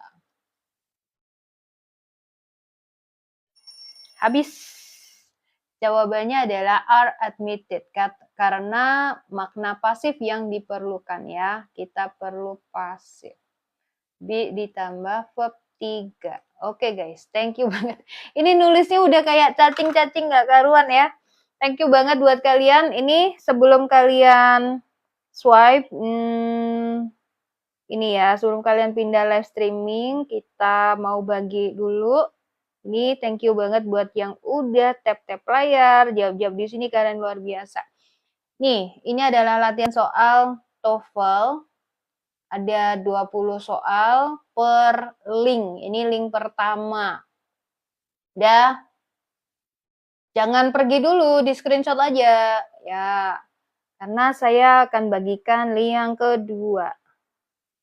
Speaker 1: Habis. Jawabannya adalah are admitted karena makna pasif yang diperlukan ya. Kita perlu pasif. B ditambah verb 3. Oke guys, thank you banget. Ini nulisnya udah kayak cacing-cacing gak karuan ya. Thank you banget buat kalian. Ini sebelum kalian swipe, ini ya, sebelum kalian pindah live streaming, kita mau bagi dulu. Ini thank you banget buat yang udah tap-tap layar, jawab-jawab di sini kalian luar biasa. Nih, ini adalah latihan soal TOEFL. Ada 20 soal per link. Ini link pertama. Udah. Jangan pergi dulu, di screenshot aja. Ya, karena saya akan bagikan link yang kedua.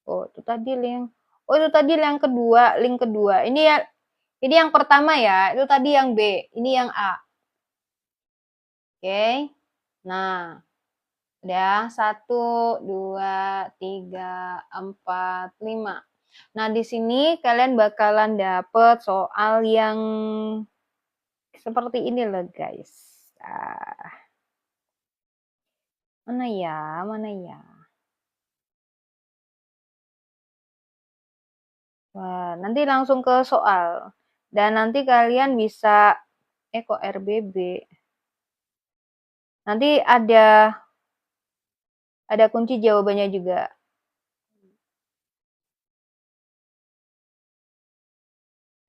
Speaker 1: Oh, itu tadi link. Oh, itu tadi link kedua, link kedua. Ini ya. Ini yang pertama ya, itu tadi yang B, ini yang A. Oke, nah, udah 1, 2, 3, 4, 5. Nah, di sini kalian bakalan dapet soal yang seperti ini loh guys. Mana ya, mana ya. Wah, nanti langsung ke soal. Dan nanti kalian bisa, kok RBB. Nanti ada kunci jawabannya juga.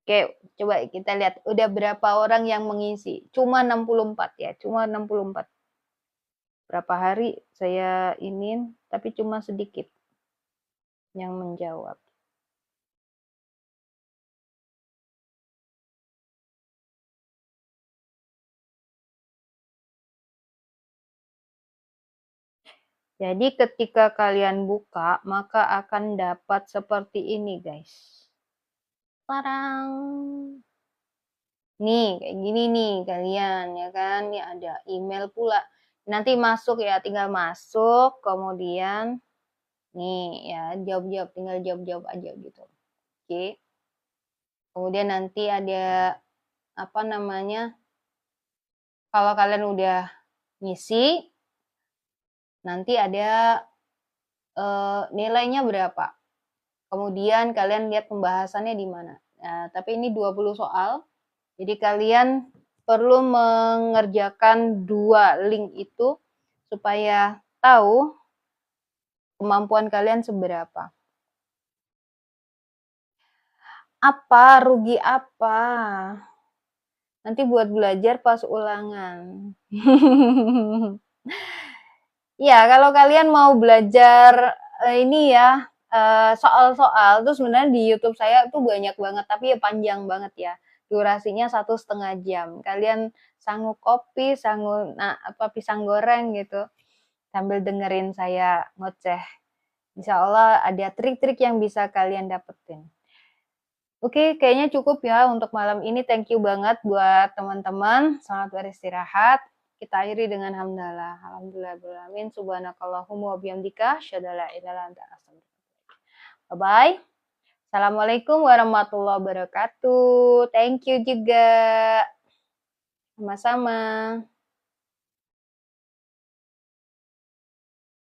Speaker 1: Oke, coba kita lihat udah berapa orang yang mengisi. Cuma 64 ya, cuma 64. berapa hari saya tapi cuma sedikit yang menjawab. Jadi ketika kalian buka, maka akan dapat seperti ini, guys. Tarang. Nih, kayak gini nih kalian, ya kan? Nih ada email pula. Nanti masuk ya, tinggal masuk, kemudian nih ya, jawab-jawab, tinggal jawab-jawab aja gitu. Oke. Kemudian nanti ada apa namanya? Kalau kalian udah ngisi, nanti ada nilainya berapa. Kemudian kalian lihat pembahasannya di mana. Nah, tapi ini 20 soal. Jadi kalian perlu mengerjakan 2 link itu supaya tahu kemampuan kalian seberapa. Apa? Rugi apa? Nanti buat belajar pas ulangan. Ya, kalau kalian mau belajar ini ya, soal-soal tuh sebenarnya di YouTube saya tuh banyak banget, tapi ya panjang banget ya. Durasinya 1,5 jam. Kalian sanggup kopi, sanggup pisang goreng gitu, sambil dengerin saya ngoceh. Insya Allah ada trik-trik yang bisa kalian dapetin. Oke, kayaknya cukup ya untuk malam ini. Thank you banget buat teman-teman. Selamat beristirahat. Kita akhiri dengan hamdalah. Alhamdulillahirrahmanirrahim. Subhanakallahumma wa bihamdika. Asyhadu an la ilaha illa anta astaghfiruka. Bye-bye. Assalamualaikum warahmatullahi wabarakatuh. Thank you juga. Sama-sama.